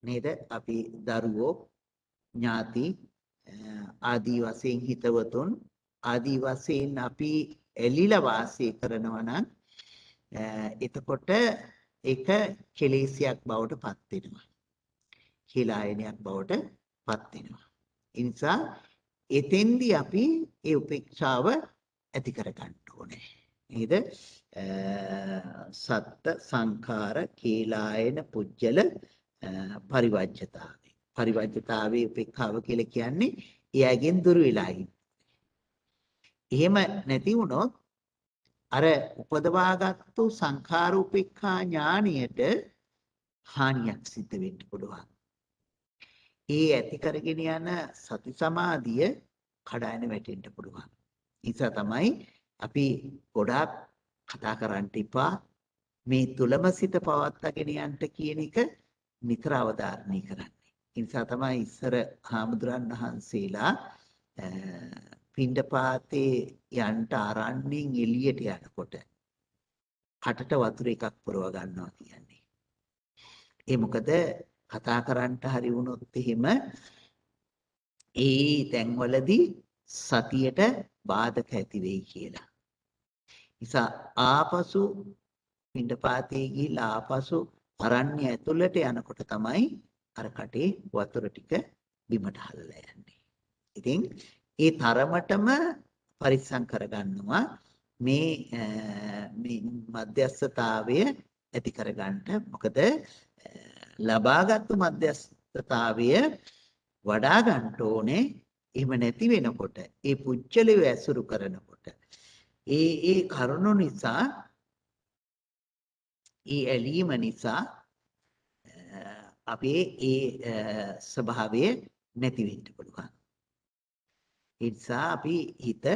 Speaker 1: නේද? අපි දරුවෝ ඥාති ආදී වශයෙන් හිතවතුන් ආදී වශයෙන් අපි එලිලා වාසය කරනවා නම් එතකොට ඒක කෙලෙසියක් බවට පත් වෙනවා. කේලායනයක් බවට පත් වෙනවා. ඒ නිසා එතෙන්දී අපි ඒ උපේක්ෂාව ඇති කර ගන්න ඕනේ. නේද? සත්ත්‍ය සංඛාර කේලායන පුජ්‍යල පරිවර්ජ්‍යතාවේ. පරිවර්ජ්‍යතාවේ උපේක්ෂාව කියලා කියන්නේ එයාගෙන් දුර වෙලා ඉන්න. එහෙම නැති වුණොත් අර උපදවාගත්තු සංඛාර උපේක්ඛා ඥානියට හානියක් සිද්ධ වෙන්න පුළුවන්. ඒ ඇති කරගෙන යන සති සමාධිය කඩාගෙන වැටෙන්න පුළුවන්. නිසා තමයි අපි ගොඩාක් කතා කරන්න ඉපා මේ තුලම සිත පවත්වාගෙන යන්න කියන එක නිතර අවධාරණය කරන්නේ. ඒ නිසා තමයි ඉස්සර හාමුදුරන් වහන්සේලා පිණ්ඩපාතේ යන්ට ආරණ්‍යෙන් එළියට යනකොට කටට වතුර එකක් පුරව ගන්නවා කියන්නේ. ඒ මොකද කතා කරන්නට හරි වුණොත් එහෙම ඒ තැන්වලදී සතියට බාධක ඇති වෙයි කියලා. නිසා ආපසු පිණ්ඩපාතේ ගිහිල්ලා ආපසු අරණ්‍ය ඇතුළට යනකොට තමයි අර කටේ වතුර ටික බිමට හල්ලා යන්නේ. ඉතින් ඒ තරමටම පරිස්සම් කරගන්නවා මේ මධ්‍යස්ථතාවය ඇති කරගන්න. මොකද ලබාගත්තු මධ්‍යස්ථතාවය වඩා ගන්න ඕනේ. එහෙම නැති වෙනකොට ඒ පුච්චලිය ඇසුරු කරනකොට ඒ කරුණු නිසා ඒ ඇලීම නිසා අපේ ඒ ස්වභාවය නැති වෙන්න පුළුවන්. ඒ නිසා අපි හිත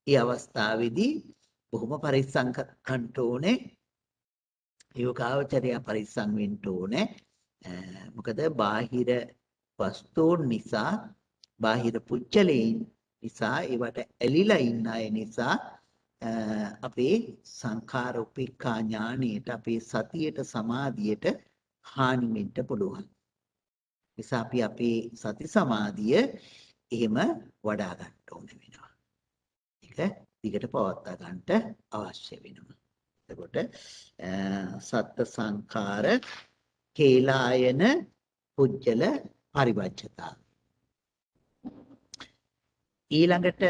Speaker 1: ඒ අවස්ථාවේදී බොහොම පරිස්සම් කරන්න ඕනේ. යෝගාවචරය පරිස්සම් වෙන්න ඕනේ. මොකද බාහිර වස්තුන් නිසා බාහිර පුච්චලෙයින් නිසා ඒවට ඇලිලා ඉන්න අය නිසා අපේ සංඛාර උපේක්ඛා ඥාණයට අපේ සතියට සමාධියට හානි වෙන්න පුළුවන්. නිසා අපි අපේ සති සමාධිය එහෙම වඩා ගන්න ඕන වෙනවා. ඒක දිගට පවත්වා ගන්නට අවශ්‍ය වෙනවා. එතකොට සත්ත්‍ය සංඛාර කේලායන පුජ්‍යල පරිවර්ජතා. ඊළඟට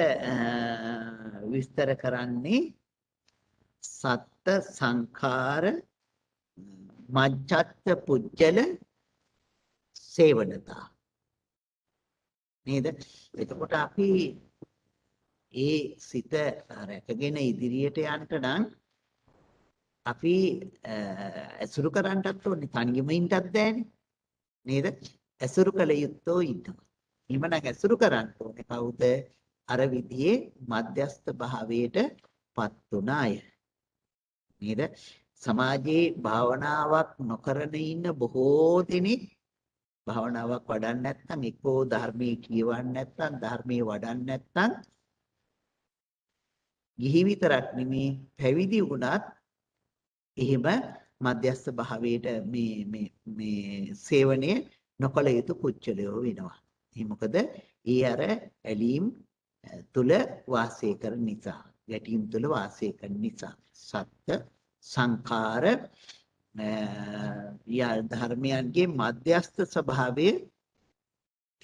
Speaker 1: විස්තර කරන්නේ සත්ත්‍ය සංඛාර මජ්ජත් පුජ්‍යල සේවනතා. නේද? එතකොට අපි ඒ සිත රැකගෙන ඉදිරියට යන්න නම් අපි ඇසුරු කරන්නටත් ඕනේ. තනියම ඉන්නත් බෑනේ. නේද? ඇසුරු කළ යුත්තෝ ඉන්නවා. එහෙමනම් ඇසුරු කරන්න ඕනේ කවුද? අර විදිහේ මධ්‍යස්ථ භාවයට පත් වුණ අය. නේද? සමාජයේ භාවනාවක් නොකරන ඉන්න බොහෝ දෙනෙක් භාවනාවක් වඩන්නේ නැත්නම් එක්කෝ ධර්මයේ කියවන්නේ නැත්නම් ධර්මයේ වඩන්නේ නැත්නම් ගිහි විතරක් නෙමේ පැවිදි වුණත් එහෙම මධ්‍යස්ථ භාවයට මේ සේවනයේ නොකළ යුතු පුච්චලයෝ වෙනවා. ඒ මොකද ඒ අර ඇලීම් තුල වාසය කරන නිසා, ගැටීම් තුල වාසය කරන නිසා සත්‍ය සංඛාර ධර්මයන්ගේ මධ්‍යස්ථ ස්වභාවය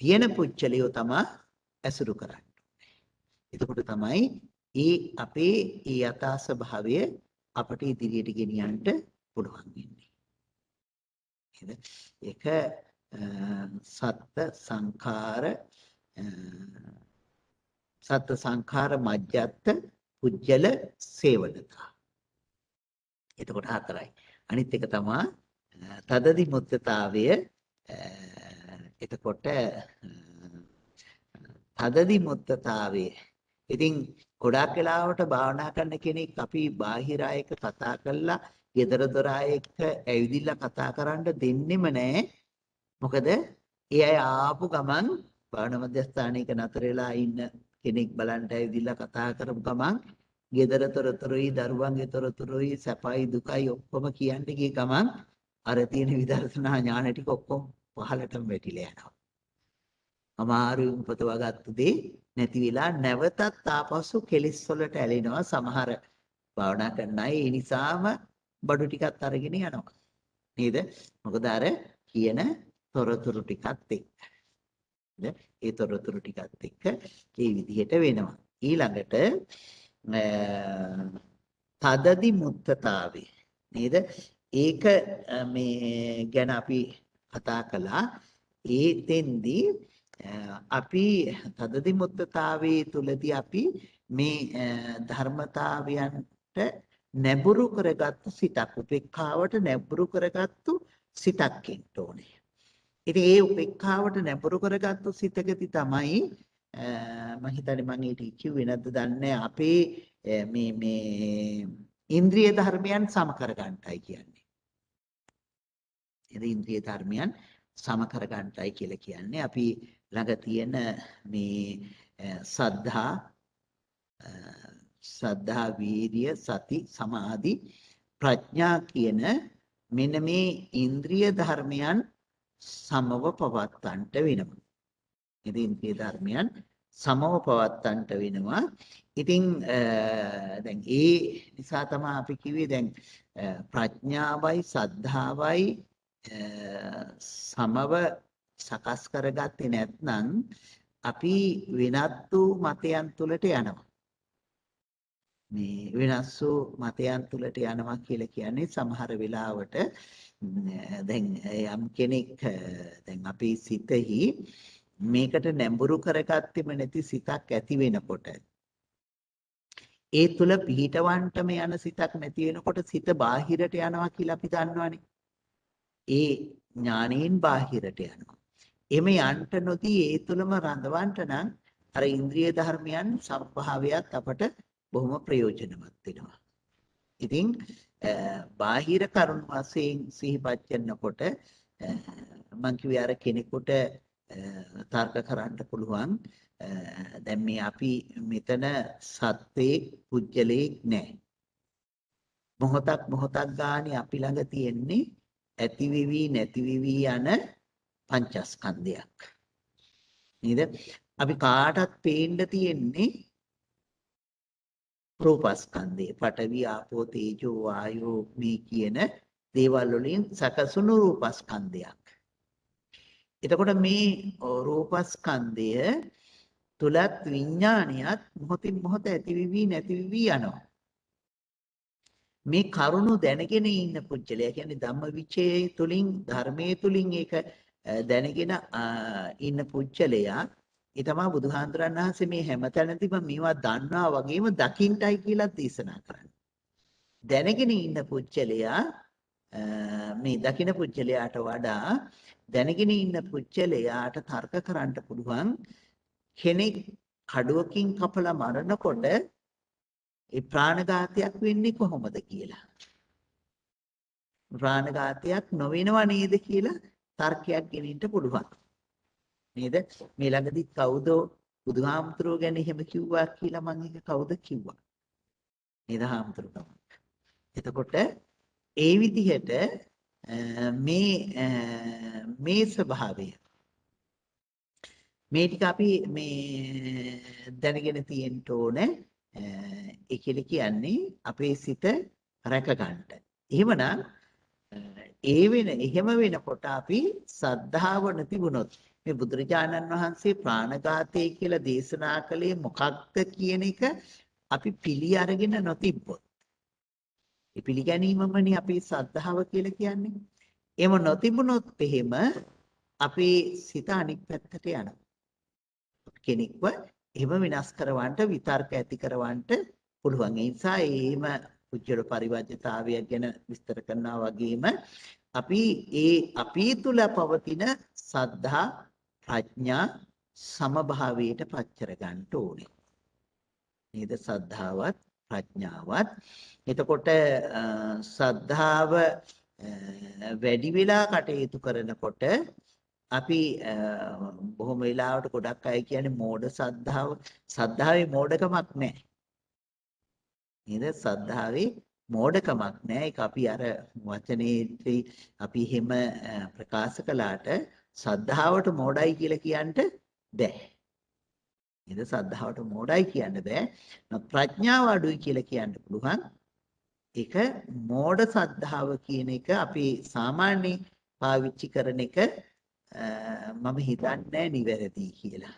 Speaker 1: තියෙන පුච්චලියෝ තමයි ඇසුරු කරන්නේ. එතකොට තමයි ඒ අපේ ඒ යථා ස්වභාවය අපට ඉදිරියට ගෙනියන්න පුළුවන් වෙන්නේ. ඒක සත්ත්‍ය සංඛාර මජ්ජත් පුජ්‍යල සේවනතා. එතකොට හතරයි. අනිත් එක තමයි තදදි මුත්තතාවය. එතකොට තදදි මුත්තතාවය. ඉතින් ගොඩාක් වෙලාවට භාවනා කරන කෙනෙක් අපි බාහිර අයක කතා කරලා ගෙදර දොර අයක ඇවිදින්න කතා කරන්න දෙන්නෙම නැහැ. මොකද ඒ අය ආපු ගමන් භාවනා මධ්‍යස්ථානයක නතර වෙලා ඉන්න කෙනෙක් බලන්න ඇවිදින්න කතා කරපු ගමන් ගෙදර තොරතුරුයි දරුවන්ගේ තොරතුරුයි සැපයි දුකයි ඔක්කොම කියන්න ගිය ගමන් අර තියෙන විදර්ශනා ඥාන ටික ඔක්කොම පහළටම වැටිලා යනවා. අමාරුවෙන් උපතවගත්තු දේ නැති වෙලා නැවතත් ආපසු කෙලිස් වලට ඇලෙනවා සමහර භාවනා කරන අය. ඒ නිසාම බඩු ටිකක් අරගෙන යනවා. නේද? මොකද අර කියන තොරතුරු ටිකත් එක්ක. ඒ තොරතුරු ටිකත් එක්ක මේ විදිහට වෙනවා. ඊළඟට තදදි මුත්තතාවේ. නේද? ඒක මේ ගැන අපි කතා කළා. ඒතෙන්දී අපි තදදි මුත්තතාවේ තුලදී අපි මේ ධර්මතාවයන්ට නැඹුරු කරගත්තු සිතක්, උපේක්ඛාවට නැඹුරු කරගත්තු සිතක් ඉන්න ඕනේ. ඉතින් ඒ උපේක්ඛාවට නැඹුරු කරගත්තු සිතකදී තමයි මම හිතන්නේ මම ඊට කිව්වේ නැද්ද දන්නේ අපේ මේ ඉන්ද්‍රිය ධර්මයන් සම කරගන්නයි කියන්නේ. ඉන්ද්‍රිය ධර්මයන් සම කරගන්නයි කියලා කියන්නේ. අපි ළඟ තියෙන මේ සද්ධා වීරිය සති සමාධි ප්‍රඥා කියන මෙන්න මේ ඉන්ද්‍රිය ධර්මයන් සමව පවත්තන්ට වෙනවා. ඉතින් ඉන්ද්‍රිය ධර්මයන් සමව පවත්තන්ට වෙනවා. ඉතින් දැන් ඒ නිසා තමයි අපි කිව්වේ දැන් ප්‍රඥාවයි සද්ධාවයි සමව සකස් කරගත්තේ නැත්නම් අපි වෙනත් වූ මතයන් තුලට යනවා. මේ වෙනස් වූ මතයන් තුලට යනවා කියලා කියන්නේ සමහර වෙලාවට දැන් යම් කෙනෙක් දැන් අපේ සිතෙහි මේකට නැඹුරු කරගත්තෙම නැති සිතක් ඇති වෙනකොට ඒ තුල පිහිටවන්නටම යන සිතක් නැති වෙනකොට සිත බාහිරට යනවා කියලා අපි දන්නවනේ. ඒ ඥානයෙන් බාහිරට යනවා. එමෙ යන්ට නොදී ඒ තුලම රඳවන්නට නම් අර ඉන්ද්‍රිය ධර්මයන් සම්භාවයත් අපට බොහොම ප්‍රයෝජනවත් වෙනවා. ඉතින් බාහිර කරුණු වශයෙන් සිහිපත් කරනකොට මං කිව්වේ අර කෙනෙකුට තර්ක කරන්න පුළුවන් දැන් මේ අපි මෙතන සත්‍යේ පුජ්‍යලයක් නැහැ. මොහොතක් ගානේ අපි ළඟ තියෙන්නේ ඇති වෙවි නැති වෙවි යන පංචස්කන්ධයක්. නේද? අපි කාටත් පේන්න තියෙන්නේ රූපස්කන්ධය. පඨවි ආපෝ තේජෝ වායෝ මේ කියන දේවල් වලින් සකසුණු රූපස්කන්ධයක්. එතකොට මේ රූපස්කන්ධය තුලත් විඥානියත් මොහොතින් මොහොත ඇති වෙවි නැති වෙවි යනවා. මේ කරුණු දැනගෙන ඉන්න පුජ්‍යලයා කියන්නේ ධම්මවිචේ තුලින් ධර්මයේ තුලින් ඒක දැනගෙන ඉන්න පුජ්‍යලයා ඒ තමයි බුදුහාඳුරන් වහන්සේ මේ හැමතැනදීම මේවා දන්නවා වගේම දකින්ටයි කියලා දේශනා කරන්නේ. දැනගෙන ඉන්න පුජ්‍යලයා මේ දකින්න පුජ්‍යලයාට වඩා දැනගෙන ඉන්න පුජ්‍යලයාට තර්ක කරන්න පුළුවන් කෙනෙක් කඩුවකින් කපලා මරනකොට ඒ ප්‍රාණඝාතයක් වෙන්නේ කොහොමද කියලා. ප්‍රාණඝාතයක් නොවෙනව නේද කියලා තර්කයක් ගෙනින්න පුළුවන්. නේද? මේ ළඟදි කවුද බුදුහාමුදුරුවෝ ගැන එහෙම කිව්වා කියලා මම ඒක කවුද කිව්වා. නේද හාමුදුරුවෝ. එතකොට ඒ විදිහට මේ ස්වභාවය මේ ටික අපි මේ දැනගෙන තියෙන්න ඕනේ. ඒ කියන්නේ අපේ සිත රැක ගන්නට. එහෙමනම් එහෙම වෙනකොට අපි සද්ධාව නැතිවුණොත් මේ බුදුරජාණන් වහන්සේ ප්‍රාණඝාතය කියලා දේශනා කළේ මොකක්ද කියන එක අපි පිළි අරගෙන නොතිබ්බොත් ඒ පිළිගැනීමමනේ අපේ සද්ධාව කියලා කියන්නේ. එහෙම නොතිබුණොත් එහෙම අපේ සිත අනික් පැත්තට යනවා. කෙනෙක්ව එහෙම විනාශ කරවන්න විතර්ක ඇති කරවන්න පුළුවන්. ඒ නිසා එහෙම පුජ්‍යල පරිවර්ජිතාවය ගැන විස්තර කරනවා වගේම අපි තුල පවතින සද්ධා ප්‍රඥා සමභාවයට පච්චර ගන්න ඕනේ. නේද? සද්ධාවත් ප්‍රඥාවත්. එතකොට සද්ධාව වැඩි වෙලා කටයුතු කරනකොට අපි බොහොම වෙලාවට ගොඩක් අය කියන්නේ මෝඩ සද්ධාව. සද්ධාවේ මෝඩකමක් නැහැ. නේද? සද්ධාවේ මෝඩකමක් නැහැ. ඒක අපි අර වචනේදී අපි එහෙම ප්‍රකාශ කළාට සද්ධාවට මෝඩයි කියලා කියන්න බෑ. නේද? සද්ධාවට මෝඩයි කියන්න බෑ. ප්‍රඥාව අඩුයි කියලා කියන්න පුළුවන්. ඒක මෝඩ සද්ධාව කියන එක අපි සාමාන්‍ය පාවිච්චි කරන එක මම හිතන්නේ නිවැරදි කියලා.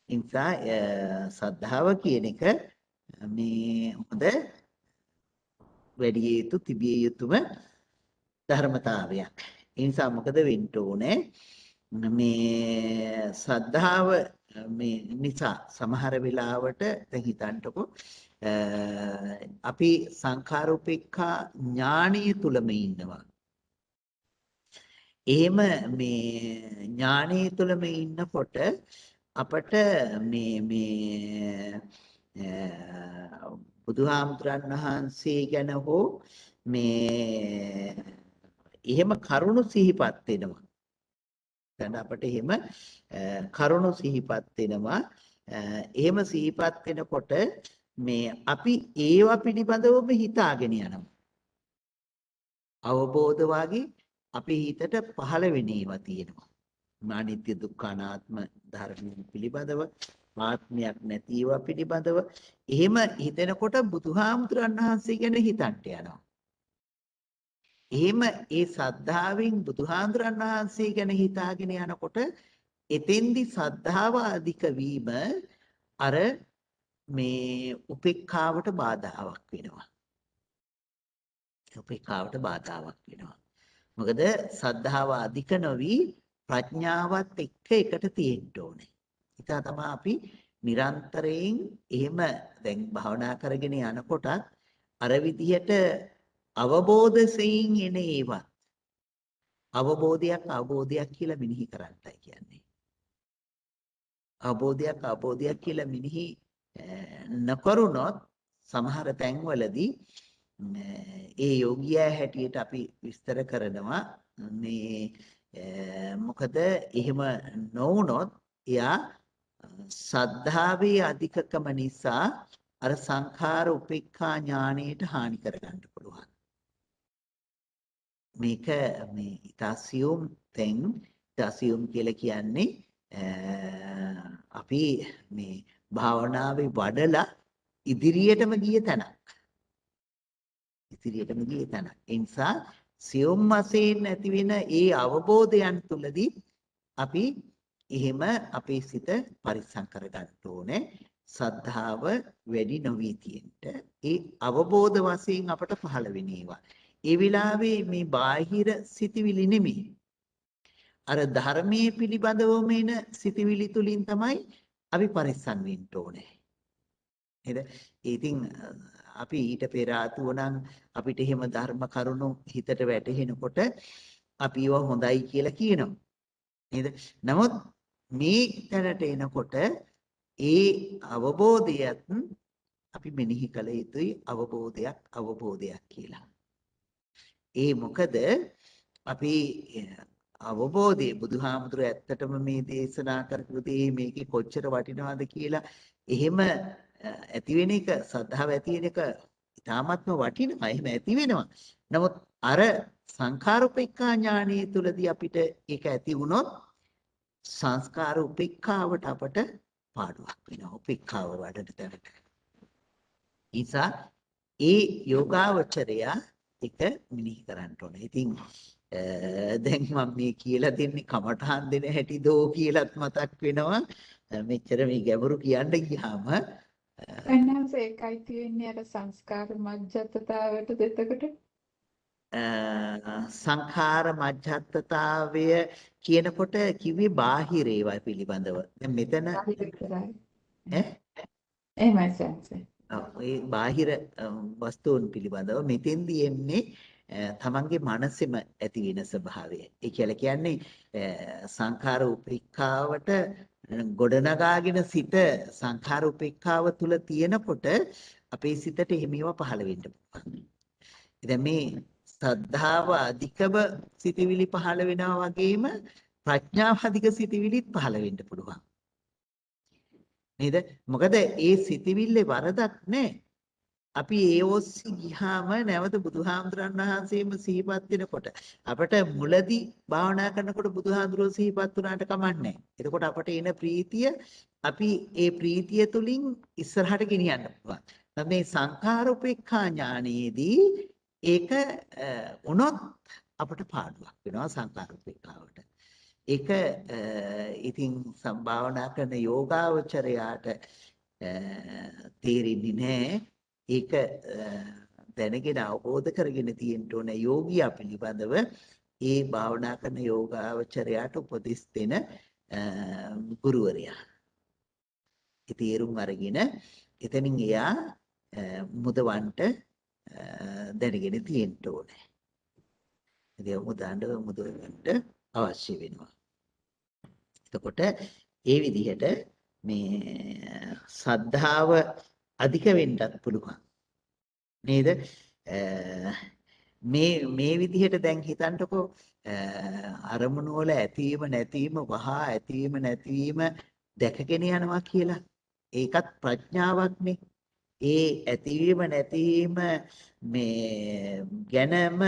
Speaker 1: ඒ නිසා සද්ධාව කියන එක මේ හොඳ වැඩි යුතු තිබිය යුතුම ධර්මතාවයක්. ඒ නිසා මොකද වෙන්න ඕනේ? මේ සද්ධාව මේ නිසා සමහර වෙලාවට දැන් හිතන්නකෝ අපි සංඛාරෝපේක්ඛා ඥානීය තුලම ඉන්නවා. එහෙම මේ ඥානීය තුලම ඉන්නකොට අපට මේ බුදුහාමුදුරන් වහන්සේ ගැන හෝ මේ එහෙම කරුණු සිහිපත් වෙනවා. දැන් අපිට එහෙම කරුණු සිහිපත් වෙනවා. එහෙම සිහිපත් වෙනකොට මේ අපි ඒවා පිළිබඳවම හිතාගෙන යනවා. අවබෝධ වාගේ අපේ හිතට පහළ වෙන ඒවා තියෙනවා. අනිත්‍ය දුක්ඛ අනාත්ම ධර්ම පිළිබඳව ආත්මයක් නැති ඒවා පිළිබඳව එහෙම හිතෙනකොට බුදුහාමුදුරන් වහන්සේ ගැන හිතන්න යනවා. එහෙම ඒ සද්ධාවෙන් බුදුහාමුදුරන් වහන්සේ ගැන හිතාගෙන යනකොට එතෙන්දි සද්ධාව අධික වීම අර මේ උපේක්ඛාවට බාධාවක් වෙනවා. උපේක්ඛාවට බාධාවක් වෙනවා. මොකද සද්ධාව අධික නොවි ප්‍රඥාවත් එක්ක එකට තියෙන්න ඕනේ. ඒක තමයි අපි නිරන්තරයෙන් එහෙම දැන් භාවනා කරගෙන යනකොටත් අර විදිහට අවබෝධයෙන් එන ඒවා අවබෝධයක් කියලා මෙනෙහි කරන්නයි කියන්නේ. අවබෝධයක් කියලා මෙනෙහි නොකරුණොත් සමහර තැන්වලදී ඒ යෝගියා හැටියට අපි විස්තර කරනවා මේ මොකද එහෙම නොවුනොත් එයා සද්ධාවේ අධිකකම නිසා අර සංඛාර උපේක්ඛා ඥාණයට හානි කරගන්න පුළුවන්. මේක මේ ඊතාසියුම් තෙන් ඊතාසියුම් කියලා කියන්නේ අපි මේ භාවනාවේ වඩලා ඉදිරියටම ගිය තැනක්. ඒ නිසා සියුම් වශයෙන් ඇති වෙන ඒ අවබෝධයන් තුළදී අපි එහෙම අපේ සිත පරිස්සම් කරගන්න ඕනේ. සද්ධාව වැඩි නොවී තියෙන්න ඒ අවබෝධ වශයෙන් අපට පහළ වෙන ඒවා. ඒ විලාවේ මේ බාහිර සිතිවිලි නෙමෙයි. අර ධර්මයේ පිළිබඳවම එන සිතිවිලි තුලින් තමයි අපි පරිස්සම් වෙන්න ඕනේ. නේද? ඉතින් අපි ඊට පෙර ආතුව නම් අපිට එහෙම ධර්ම කරුණු හිතට වැටහෙනකොට අපි ඒවා හොඳයි කියලා කියනවා. නේද? නමුත් මේ තැනට එනකොට ඒ අවබෝධයත් අපි මෙනෙහි කළ යුතුයි අවබෝධයක් කියලා. ඒ මොකද අපි අවබෝධය බුදුහාමුදුර ඇත්තටම මේ දේශනා කරපු දේ මේකේ කොච්චර වටිනවද කියලා එහෙම ඇති වෙන එක සද්ධාව ඇති වෙන එක ඉතාමත්ම වටිනවා. එහෙම ඇති වෙනවා. නමුත් අර සංඛාර උපේක්ඛා ඥානයේ තුලදී අපිට ඒක ඇති වුණොත් සංස්කාර උපේක්ඛාවට අපට පාඩුවක් වෙනවා. උපේක්ඛාව වඩන තැනට. නිසා ඒ යෝගාවචරයා එක මිනිහ කරන්න ඕනේ. ඉතින් දැන් මම මේ කියලා දෙන්නේ කමඨහන් දෙන හැටි දෝ කියලාත් මතක් වෙනවා. මෙච්චර මේ ගැඹුරු කියන්න ගියාම
Speaker 3: එන්නම්ස ඒකයි තියෙන්නේ අර සංස්කාර මජ්ජත්තතාවට දෙතකට
Speaker 1: සංඛාර මජ්ජත්තතාවය කියනකොට කිව්වේ බාහිර ඒවා පිළිබඳව. දැන් මෙතන
Speaker 3: එහෙමයි සංසේ.
Speaker 1: ඒ බාහිර වස්තුන් පිළිබඳව මෙතෙන්දී එන්නේ තමන්ගේ මනසෙම ඇති වෙන ස්වභාවය. ඒ කියලා කියන්නේ සංඛාර උපේක්ඛාවට ගොඩනගාගෙන සිට සංඛාර උපේක්ඛාව තුල තියෙනකොට අපේ සිතට එහෙමව පහළ වෙන්න පුළුවන්. දැන් මේ සද්ධාව අධිකව සිතවිලි පහළ වෙනවා වගේම ප්‍රඥාව අධික සිතවිලිත් පහළ වෙන්න පුළුවන්. නේද? මොකද ඒ සිතවිල්ලේ වරදක් නැහැ. අපි ඒ ඔස්සේ ගියාම නැවත බුදුහාමුදුරන් වහන්සේම සිහිපත් වෙනකොට අපිට මුලදී භාවනා කරනකොට බුදුහාමුදුරුවෝ සිහිපත් වුණාට කමක් නැහැ. එතකොට අපට එන ප්‍රීතිය අපි ඒ ප්‍රීතිය තුලින් ඉස්සරහට ගෙනියන්න පුළුවන්. මේ සංඛාර උපේක්ඛා ඥානයේදී ඒක උනොත් අපට පාඩුවක් වෙනවා සංඛාර උපේක්ඛාවට. ඒක ඉතින් සම්භාවනා කරන යෝගාවචරයාට තේරෙන්නේ නැහැ. ඒක දැනගෙන අවබෝධ කරගෙන තියෙන්න ඕන යෝගියා පිළිබඳව ඒ භාවනා කරන යෝගාවචරයාට උපදෙස් දෙන ගුරුවරයා. ඒ තේරුම් අරගෙන එතනින් එයා මුදවන්ට දැනගෙන තියෙන්න ඕනේ. ඉතින් මුදවන්නට අවශ්‍ය වෙනවා. එතකොට ඒ විදිහට මේ සද්ධාව අධික වෙන්නත් පුළුවන්. නේද? මේ විදිහට දැන් හිතන්නකෝ අරමුණු වල ඇතිවීම නැතිවීම වහා ඇතිවීම නැතිවීම දැකගෙන යනවා කියලා. ඒකත් ප්‍රඥාවක්නේ. ඒ ඇතිවීම නැතිවීම මේ ගැනම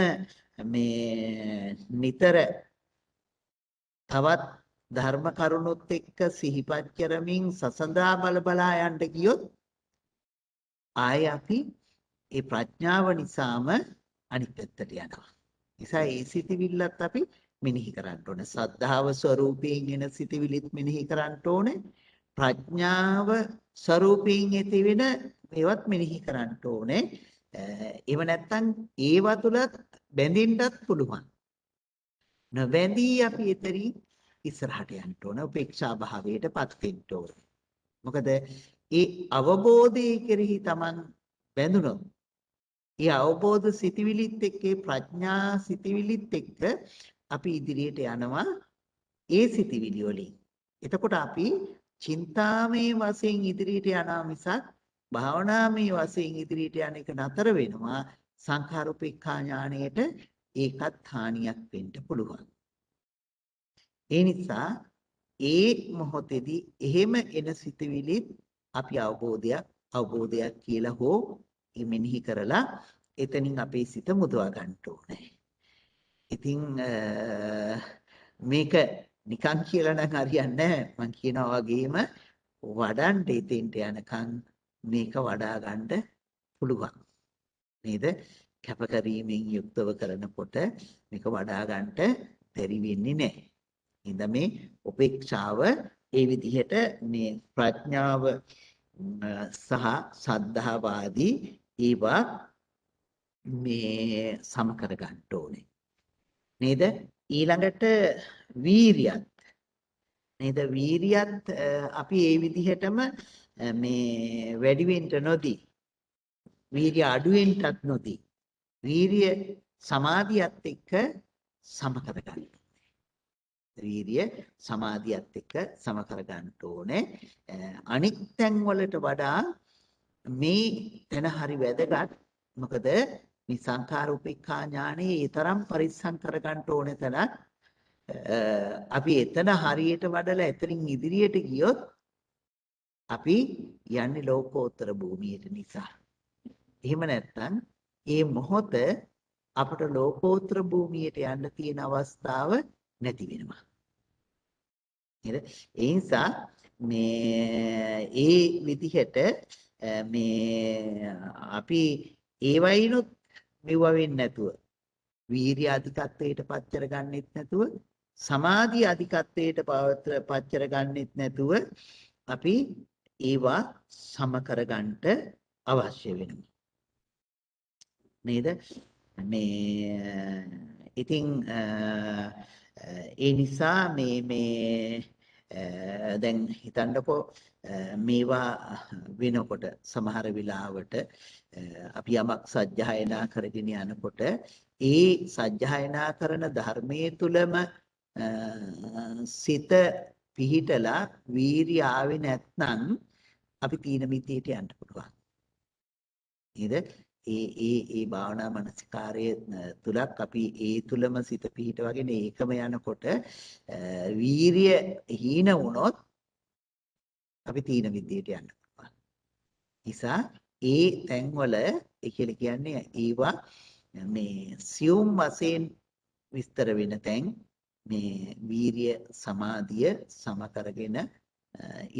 Speaker 1: මේ නිතර තවත් ධර්ම කරුණොත් එක්ක සිහිපත් කරමින් සසඳා බලා යන්න ගියොත් ආය අපි ඒ ප්‍රඥාව නිසාම අනිත් පැත්තට යනවා. නිසා ඒ සිතිවිල්ලත් අපි මෙනෙහි කරන්න ඕනේ. සද්ධාව ස්වરૂපයෙන් එන සිතිවිලිත් මෙනෙහි කරන්න ඕනේ. ප්‍රඥාව ස්වરૂපයෙන් ඇතිවෙන ඒවත් මෙනෙහි කරන්න ඕනේ. එහෙම නැත්නම් ඒව තුලත් බැඳෙන්නත් පුළුවන්. නොබැඳී අපි එතරින් ඉස්සරහට යන්න ඕනේ. උපේක්ෂා භාවයටපත් වෙන්න ඕනේ. මොකද ඒ අවබෝධයේ කෙරෙහි Taman බැඳුනොත් ඒ අවබෝධ සිතිවිලිත් එක්ක ප්‍රඥා සිතිවිලිත් එක්ක අපි ඉදිරියට යනවා ඒ සිතිවිලි වලින්. එතකොට අපි චින්තාමේ වශයෙන් ඉදිරියට යනවා මිසක් භාවනාමේ වශයෙන් ඉදිරියට යන එක නතර වෙනවා. සංඛාරූපේක්ඛා ඥාණයට ඒකත් හානියක් වෙන්න පුළුවන්. ඒ නිසා ඒ මොහොතේදී එහෙම එන සිතිවිලිත් අපි අවබෝධයක් කියලා හෝ මෙනෙහි කරලා එතනින් අපේ සිත මුදවා ගන්න ඕනේ. ඉතින් මේක නිකන් කියලා නම් හරියන්නේ නැහැ. මම කියනවා වගේම වඩන්න එතෙන්ට යනකම් මේක වඩා ගන්න පුළුවන්. නේද? කැපකිරීමෙන් යුක්තව කරනකොට මේක වඩා ගන්නට බැරි වෙන්නේ නැහැ. ඉතින් මේ උපේක්ෂාව ඒ විදිහට මේ ප්‍රඥාව සහ සද්ධාවාදී ඒවා මේ සම කර ගන්න ඕනේ. නේද? ඊළඟට වීරියත් නේද? වීරියත් අපි ඒ විදිහටම මේ වැඩි වෙන්න නොදී වීරිය අඩු වෙන්නත් නොදී වීරිය සමාධියත් එක්ක සම කර ගන්න. වීරිය සමාධියත් එක්ක සම කර ගන්න ඕනේ. අනිත් තැන් වලට වඩා මේ තැන හරි වැදගත්. මොකද මේ සංඛාර උපේක්ඛා ඥානෙ ඒ තරම් පරිස්සම් කර ගන්න ඕනේ තැනක්. අපි එතන හරියට වඩලා එතනින් ඉදිරියට ගියොත් අපි යන්නේ ලෝකෝත්තර භූමියට නිසා. එහෙම නැත්නම් ඒ මොහොත අපට ලෝකෝත්තර භූමියට යන්න තියෙන අවස්ථාව නැති වෙනවා. නේද? ඒ නිසා මේ ඒ විදිහට මේ අපි ඒ වයින්ොත් මෙව වෙන්නේ නැතුව වීර්ය අධිකත්වයට පත් කරගන්නෙත් නැතුව සමාධි අධිකත්වයට පත් කරගන්නෙත් නැතුව අපි ඒවා සම කරගන්නට අවශ්‍ය වෙනවා. නේද? මේ ඉතින් ඒ නිසා මේ දැන් හිතන්නකෝ මේවා වෙනකොට සමහර වෙලාවට අපි යමක් සජ්ජායනා කරගෙන යනකොට ඒ සජ්ජායනා කරන ධර්මයේ තුලම සිත පිහිටලා වීරිය ආවේ නැත්නම් අපි තීන මිතියට යන්න පුළුවන්. නේද? ඒ භාවනා මනසිකාරයේ තුලක් අපි ඒ තුලම සිත පිහිටවගෙන ඒකම යනකොට වීරිය හීන වුණොත් අපි තීන විද්‍යට යන්න පුළුවන්. නිසා ඒ තැන්වල ඒ කියලා කියන්නේ ඒවා මේ සියුම් වශයෙන් විස්තර වෙන තැන් මේ වීරිය සමාධිය සම කරගෙන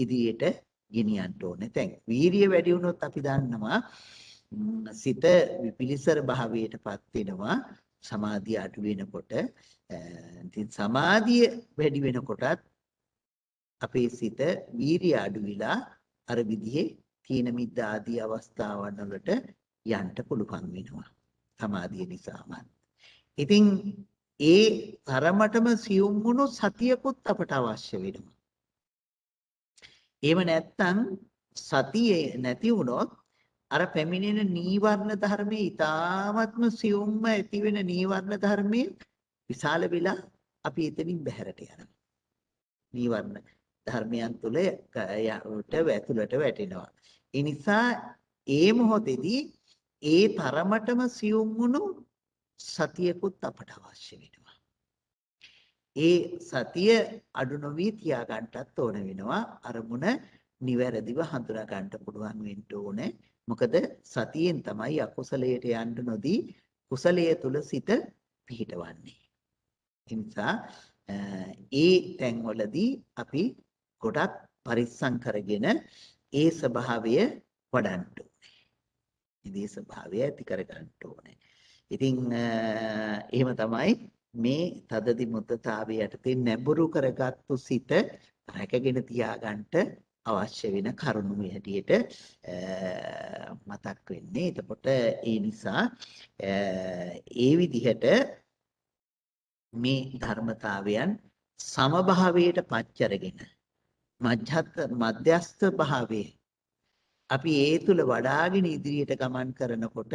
Speaker 1: ඉදිරියට ගෙනියන්න ඕනේ. දැන් වීරිය වැඩි වුණොත් අපි දන්නවා සිත විපිලිසර භාවයටපත් වෙනවා. සමාධිය අඩු වෙනකොට ඉතින් සමාධිය වැඩි වෙනකොටත් අපේ සිත වීරිය අඩු වෙලා අර විදිහේ තීන මිද්ද ආදී අවස්ථාවන් වලට යන්න පුළුවන් වෙනවා. සමාධිය නිසාම. ඉතින් ඒ තරමටම සියුම් වුණු සතියකුත් අපට අවශ්‍ය වෙනවා. එහෙම නැත්නම් සතිය නැති වුණොත් අර පැමිණෙන නීවරණ ධර්මයේ ඊ타ත්ම සියුම්ම ඇති වෙන නීවරණ ධර්මයේ විශාල වෙලා අපි එතනින් බැහැරට යනවා. නීවරණ ධර්මයන් තුල ඇතුළට වැටෙනවා. ඒ නිසා ඒ මොහොතේදී ඒ තරමටම සියුම් වුණු සතියකුත් අපට අවශ්‍ය වෙනවා. ඒ සතිය අඩු නොවී තියා ගන්නටත් ඕන වෙනවා. අරමුණ නිවැරදිව හඳුනා ගන්න පුළුවන් වෙන්න ඕනේ. මොකද සතියෙන් තමයි අකුසලයට යන්න නොදී කුසලයේ තුල සිත පිහිටවන්නේ. ඒ නිසා ඒ තැන්වලදී අපි ගොඩක් පරිස්සම් කරගෙන ඒ ස්වභාවය වඩන්න ඕනේ. ඉදී ස්වභාවය ඇති කර ගන්න ඕනේ. ඉතින් එහෙම තමයි මේ තදදි මුද්දතාවය යටතේ නැඹුරු කරගත්තු සිත රැකගෙන තියාගන්නට අවශ්‍ය වෙන කරුණු හැටියට මතක් වෙන්නේ. එතකොට ඒ නිසා ඒ විදිහට මේ ධර්මතාවයන් සමභාවයට පච්චරගෙන මධ්‍යස්ථ භාවයේ අපි ඒ තුල වඩාගෙන ඉදිරියට ගමන් කරනකොට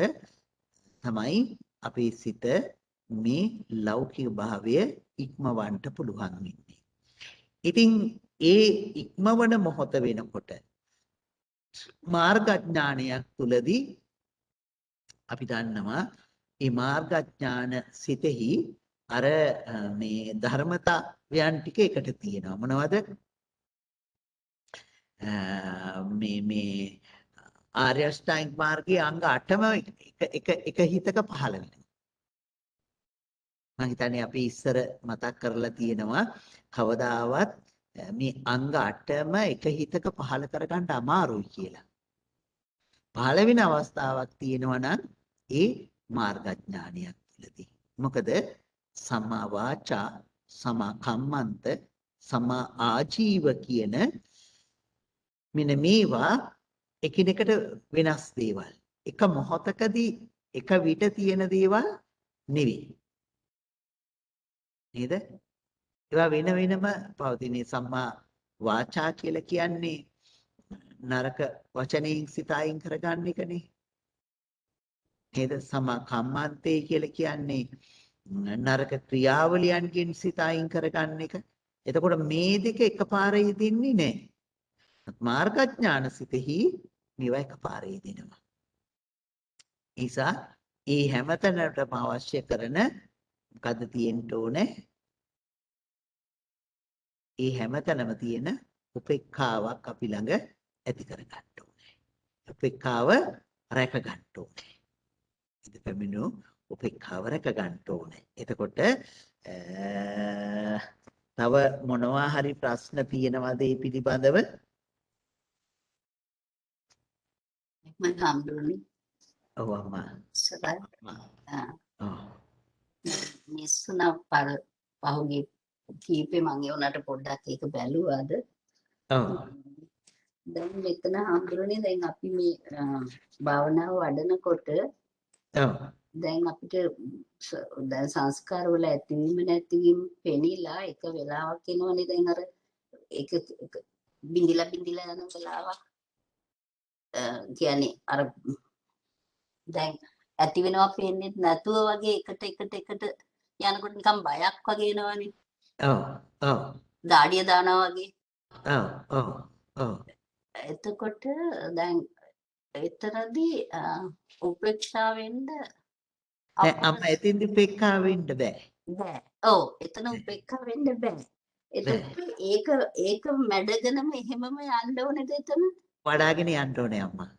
Speaker 1: තමයි අපේ සිත මේ ලෞකික භාවය ඉක්මවන්න පුළුවන් වෙන්නේ. ඉතින් ඒ ඉක්මවන මොහොත වෙනකොට මාර්ගඥානයක් තුලදී අපි දන්නවා මේ මාර්ගඥාන සිතෙහි අර මේ ධර්මතාවයන් ටික එකට තියෙනවා. මොනවද? මේ ආර්ය අෂ්ටාංගික මාර්ගයේ අංග 8ම එක හිතක පහළ වෙනවා. මම හිතන්නේ අපි ඉස්සර මතක් කරලා තියෙනවා කවදාවත් මේ අංග 8ම එක හිතක පහළ කරගන්න අමාරුයි කියලා. පහළ වෙන අවස්ථාවක් තියෙනවා නම් ඒ මාර්ගඥානයක් තුළදී. මොකද සම්මා වාචා, සම්මා කම්මන්ත, සම්මා ආජීව කියන මෙන්න මේවා එකිනෙකට වෙනස් දේවල්. එක මොහොතකදී එක විට තියෙන දේවල් නෙවෙයි. නේද? ඒවා වෙන වෙනම පවතින සම්මා වාචා කියලා කියන්නේ නරක වචනයෙන් සිත අයින් කරගන්න එකනේ. නේද? සම්මා කම්මන්තේ කියලා කියන්නේ නරක ක්‍රියාවලියන්ගෙන් සිත අයින් කරගන්න එක. එතකොට මේ දෙක එකපාරේ දෙන්නේ නැහැ. මාර්ගඥාන සිතෙහි මේවා එකපාරේ දෙනවා. නිසා ඒ හැමතැනටම අවශ්‍ය කරන මොකද්ද තියෙන්න ඕනේ? ඒ හැමතැනම තියෙන උපේක්ඛාවක් අපි ළඟ ඇති කරගන්න ඕනේ. උපේක්ඛාව රැක ගන්න ඕනේ. ඉත පැමිණු උපේක්ඛාව රැක ගන්න ඕනේ. එතකොට තව මොනවා හරි ප්‍රශ්න තියෙනවද මේ පිළිබඳව?
Speaker 4: මම හම්බුනේ
Speaker 1: ඔව් අම්මා.
Speaker 4: සරයි
Speaker 1: ඔව්.
Speaker 4: මිස්සුනා පහුගිය කීපේ මම ඒ උනාට පොඩ්ඩක් ඒක බැලුවාද
Speaker 1: ඔව්.
Speaker 4: දැන් මෙතන හම්බුනේ දැන් අපි මේ භාවනාව වඩනකොට
Speaker 1: ඔව්.
Speaker 4: දැන් අපිට දැන් සංස්කාර වල ඇතිවීම නැතිවීම පෙනිලා එක වෙලාවක් එනවනේ දැන් අර ඒක බින්දිලා යන වෙලාවක් කියන්නේ අර දැන් ඇති වෙනවා පේන්නේ නැතුව වගේ එකට යනකොට නිකන් බයක් වගේ එනවනේ.
Speaker 1: ඔව්. ඔව්.
Speaker 4: දාඩිය දානවා වගේ.
Speaker 1: ඔව්. ඔව්. ඔව්.
Speaker 4: එතකොට දැන් එතරම්දී උපේක්ෂා වෙන්න
Speaker 1: නෑ අම්මා එතින්දි උපේක්ඛා වෙන්න බෑ.
Speaker 4: බෑ. ඔව් එතන උපේක්ෂා වෙන්න බෑ. එතකොට ඒක මැඩගෙනම එහෙමම යන්න ඕනේද එතන?
Speaker 1: වඩාගෙන යන්න ඕනේ අම්මා.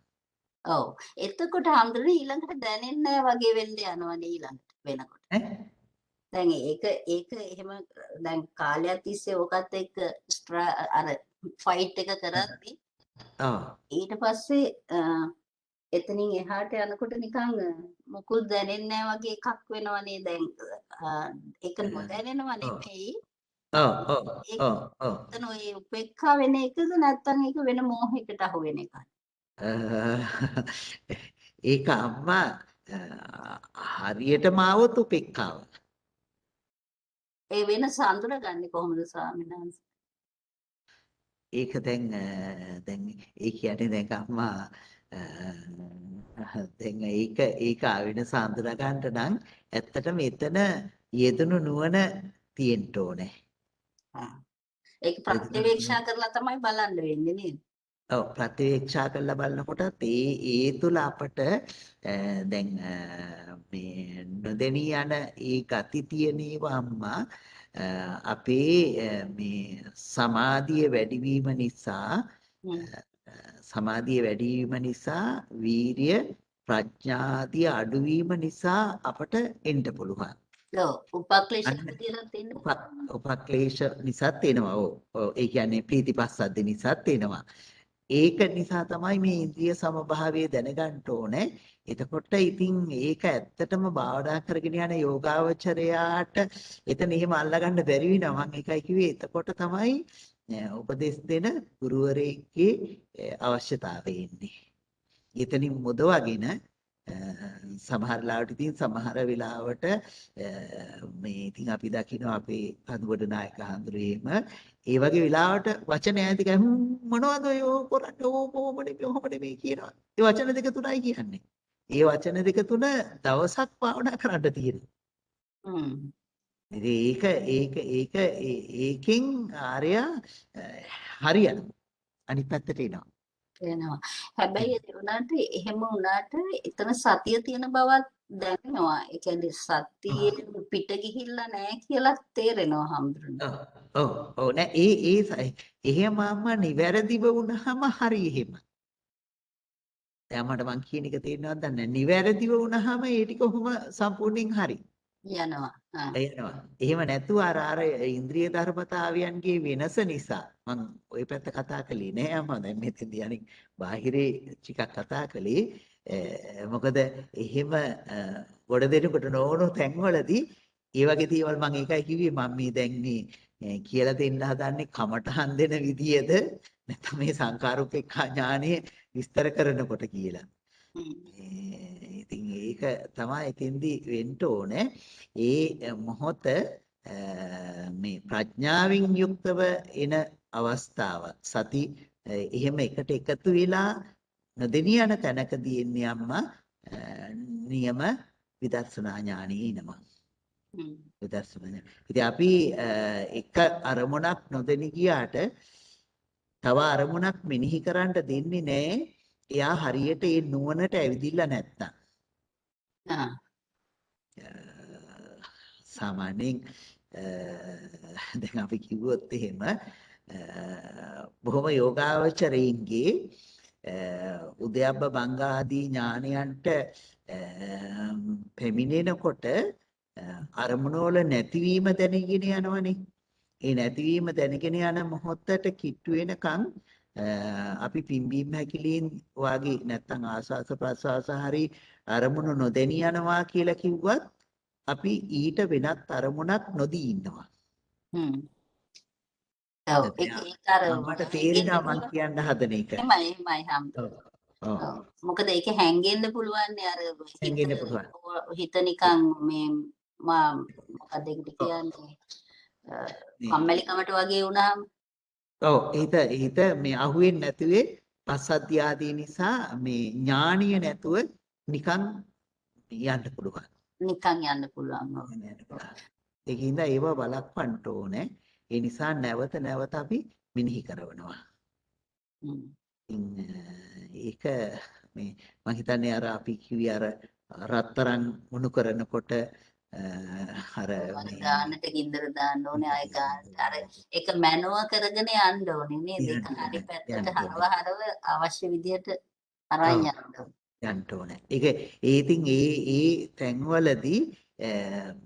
Speaker 4: ඔව්. එතකොට හම්දුනේ ඊළඟට දැනෙන්නේ නැහැ වගේ වෙන්න යනවනේ ඊළඟට වෙනකොට. දැන් ඒක එහෙම දැන් කාලයක් තිස්සේ ඕකත් එක්ක අර ෆයිට් එක කරද්දී
Speaker 1: ඔව්.
Speaker 4: ඊට පස්සේ එතනින් එහාට යනකොට නිකන් මොකුත් දැනෙන්නේ නැහැ වගේ එකක් වෙනවනේ දැන් ඒක නොදැනෙනව නෙමෙයි.
Speaker 1: ඔව්. ඔව්. ඔව්. ඔව්.
Speaker 4: එතන ඔය උපේක්ඛා වෙන එකද නැත්නම් ඒක වෙන මෝහයකට අහු වෙන එකද?
Speaker 1: ඒක අම්මා හරියටම ආවොත් උපේක්ඛාව.
Speaker 4: ඒ වෙනස අඳුරගන්නේ කොහොමද ස්වාමීන් වහන්සේ?
Speaker 1: ඒක දැන් ඒ කියන්නේ දැන් අම්මා දැන් ඒක වෙනස අඳුනා ගන්න නම් ඇත්තටම එතන යෙදුණු නුවණ තියෙන්න ඕනේ.
Speaker 4: ඒක ප්‍රත්‍යවේක්ෂා කරලා තමයි බලන්න වෙන්නේ නේද?
Speaker 1: ඔව් ප්‍රතිවීක්ෂා කරලා බලනකොටත් ඒ තුල අපට දැන් මේ නොදෙනී යන ඒ ගති තියෙනවම්ම අපේ මේ සමාධිය වැඩිවීම නිසා සමාධිය වැඩිවීම නිසා වීරිය ප්‍රඥාදී අඩුවීම නිසා අපට එන්න පුළුවන්.
Speaker 4: උපක්ලේශ
Speaker 1: අන්න
Speaker 4: විදියට තියෙන
Speaker 1: උපක්ලේශ නිසාත් එනවා. ඔව් ඒ කියන්නේ ප්‍රීතිපස්සද්ද නිසාත් එනවා. ඒක නිසා තමයි මේ ඉන්ද්‍රිය සමභාවය දැනගන්න ඕනේ. එතකොට ඉතින් ඒක ඇත්තටම භාවනා කරගෙන යන යෝගාවචරයාට එතන එහෙම අල්ලගන්න බැරි වෙනවා. මම ඒකයි කිව්වේ එතකොට තමයි උපදෙස් දෙන ගුරුවරයෙක්ගේ අවශ්‍යතාවය එන්නේ. එතනින් මුදවගෙන සමහර ලාවට ඉතින් සමහර වෙලාවට මේ ඉතින් අපි දකිනවා අපේ කඳුබඩ නායක හඳුරේම ඒ වගේ වෙලාවට වචන ඈති ගහ මොනවද ඔය කරන්නේ කොහොමද මේ කියනවා. ඒ වචන දෙක තුනයි කියන්නේ. ඒ වචන දෙක තුන දවසක් භාවනා කරන්න තියෙනවා. ඒකෙන් ආර්යා හරියනවා. අනිත් පැත්තට එනවා.
Speaker 4: වෙනවා. හැබැයි ඒ වුණාට එහෙම වුණාට එතන සතිය තියෙන බවක් දැනෙනවා. ඒ කියන්නේ සතියේ පිට ගිහිල්ලා නැහැ කියලා තේරෙනවා හම්දුනේ.
Speaker 1: ඔව් නෑ එහෙමම නිවැරදිව වුණාම හරි එහෙම. දැන් මම කියන එක තේරෙනවද දන්නේ නැහැ. නිවැරදිව වුණාම ඒ ටික කොහොම සම්පූර්ණයෙන් හරි.
Speaker 4: යනවා.
Speaker 1: යනවා. එහෙම නැතුව අර ඉන්ද්‍රිය ධර්මතාවයන්ගේ වෙනස නිසා මම ওই පැත්ත කතා කළේ නෑ මම දැන් මෙතෙන්දී අනික බාහිරේ ටිකක් කතා කළේ මොකද එහෙම ගොඩ දෙනකොට නොවුණු තැන්වලදී ඒ වගේ දේවල් මම ඒකයි කිව්වේ මම මේ දැන් මේ කියලා දෙන්න හදන්නේ කමටහන් දෙන විදියද නැත්නම් මේ සංකාරූපේක්ඛා ඥානෙ විස්තර කරනකොට කියලා. ඉතින් ඒක තමයි එතෙන්දී වෙන්න ඕනේ. ඒ මොහොත මේ ප්‍රඥාවෙන් යුක්තව එන අවස්ථාව සති එහෙම එකට එකතු වෙලා නොදෙනී යන තැනකදී එන්නේ අම්මා නියම විදර්ශනා ඥානෙ එනවා. විදර්ශනා. ඉතින් අපි එක අරමුණක් නොදෙනී ගියාට තව අරමුණක් මෙනෙහි කරන්න දෙන්නේ නැහැ. එයා හරියට ඒ නුවණට ඇවිදිලා නැත්තම්. සාමාන්‍යයෙන් දැන් අපි කිව්වොත් එහෙම බොහොම යෝගාවචරයින්ගේ උද්‍යප්ප භංග ආදී ඥානයන්ට පැමිණෙනකොට අරමුණ වල නැතිවීම දැනගෙන යනවනේ. ඒ නැතිවීම දැනගෙන යන මොහොතට කිට්ටු වෙනකන් අපි පිම්බීම හැකිලින් වාගේ නැත්තම් ආස්වාස ප්‍රස්වාස හරි අරමුණු නොදෙනී යනවා කියලා කිව්වත් අපි ඊට වෙනත් අරමුණක් නොදී ඉන්නවා.
Speaker 4: ඔව් ඒක අර
Speaker 1: මට තේරෙනවා මම කියන්න හදන එක.
Speaker 4: එහෙමයි හම්බ. මොකද ඒක හැංගෙන්න පුළුවන් නේ අර
Speaker 1: හැංගෙන්න පුළුවන්.
Speaker 4: හිත නිකන් මේ මොකක්ද ඒකට කියන්නේ කම්මැලිකමට වගේ වුණාම
Speaker 1: ඔව් හිත මේ අහුවෙන්නේ නැතුවේ පස්සද්ධිය ආදී නිසා මේ ඥානිය නැතුව නිකන් යන්න පුළුවන්.
Speaker 4: නිකන් යන්න පුළුවන්.
Speaker 1: ඒකින්ද ඒව බලක්වන්න ඕනේ. ඒ නිසා නැවත නැවත අපි මෙනෙහි කරනවා. ඒක මේ මම හිතන්නේ අර අපි කිව්වේ අර රත්තරන් උණු කරනකොට අර
Speaker 4: ගානට ගින්දර දාන්න ඕනේ ආය ගානට අර ඒක මැනුව කරගෙන යන්න ඕනේ නේද? ඒක හරි පැත්තට හරව අවශ්‍ය විදියට අරන්
Speaker 1: යන්න ඕනේ. ඒක ඉතින් ඒ තැන්වලදී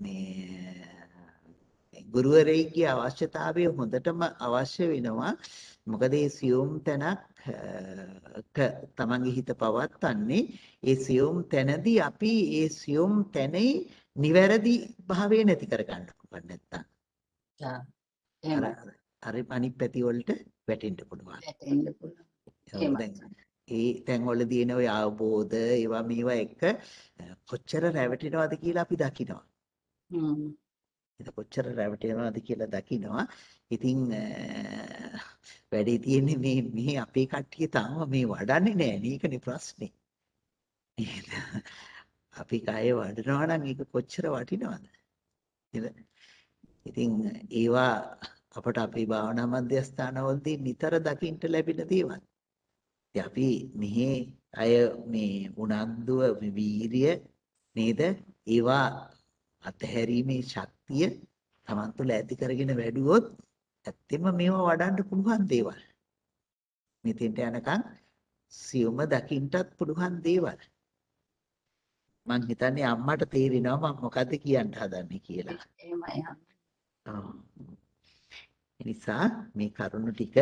Speaker 1: මේ ගුරුවරයෙක්ගේ අවශ්‍යතාවය හොඳටම අවශ්‍ය වෙනවා. මොකද ඒ සියුම් තැනක් තමන්ගේ හිත පවත්න්නේ ඒ සියුම් තැනදී අපි ඒ සියුම් තැනේ නිවැරදි භාවය නැති කර ගන්න පුළුවන් නැත්තම්. අර අනිත් පැති වලට වැටෙන්න පුළුවන්. ඒ තැන් වලදී එන ඔය අවබෝධ ඒවා මේවා එක කොච්චර රැවටෙනවද කියලා අපි දකිනවා. කොච්චර රැවටෙනවද කියලා දකිනවා. ඉතින් වැඩි තියෙන්නේ මේ අපේ කට්ටිය තාම මේ වඩන්නේ නැහැ නේකනේ ප්‍රශ්නේ. අපි කය වඩනවා නම් ඒක කොච්චර වටිනවද? ඉතින් ඒවා අපට අපේ භාවනා මධ්‍යස්ථානවලදී නිතර දකින්න ලැබෙන දේවල්. ඉතින් අපි මෙහි අය මේ උනන්දුව මේ වීරිය නේද? ඒවා අතහැරීමේ ශක්තිය Taman තුළ ඇති කරගෙන වැඩුවොත් ඇත්තෙම මේවා වඩන්න පුළුවන් දේවල්. මෙතෙන්ට යනකම් සියුම දකින්නත් පුළුවන් දේවල්. මං හිතන්නේ අම්මට තේරෙනවා මම මොකද්ද කියන්න හදන්නේ කියලා.
Speaker 4: එහෙමයි.
Speaker 1: ඔව්. ඒ නිසා මේ කරුණු ටික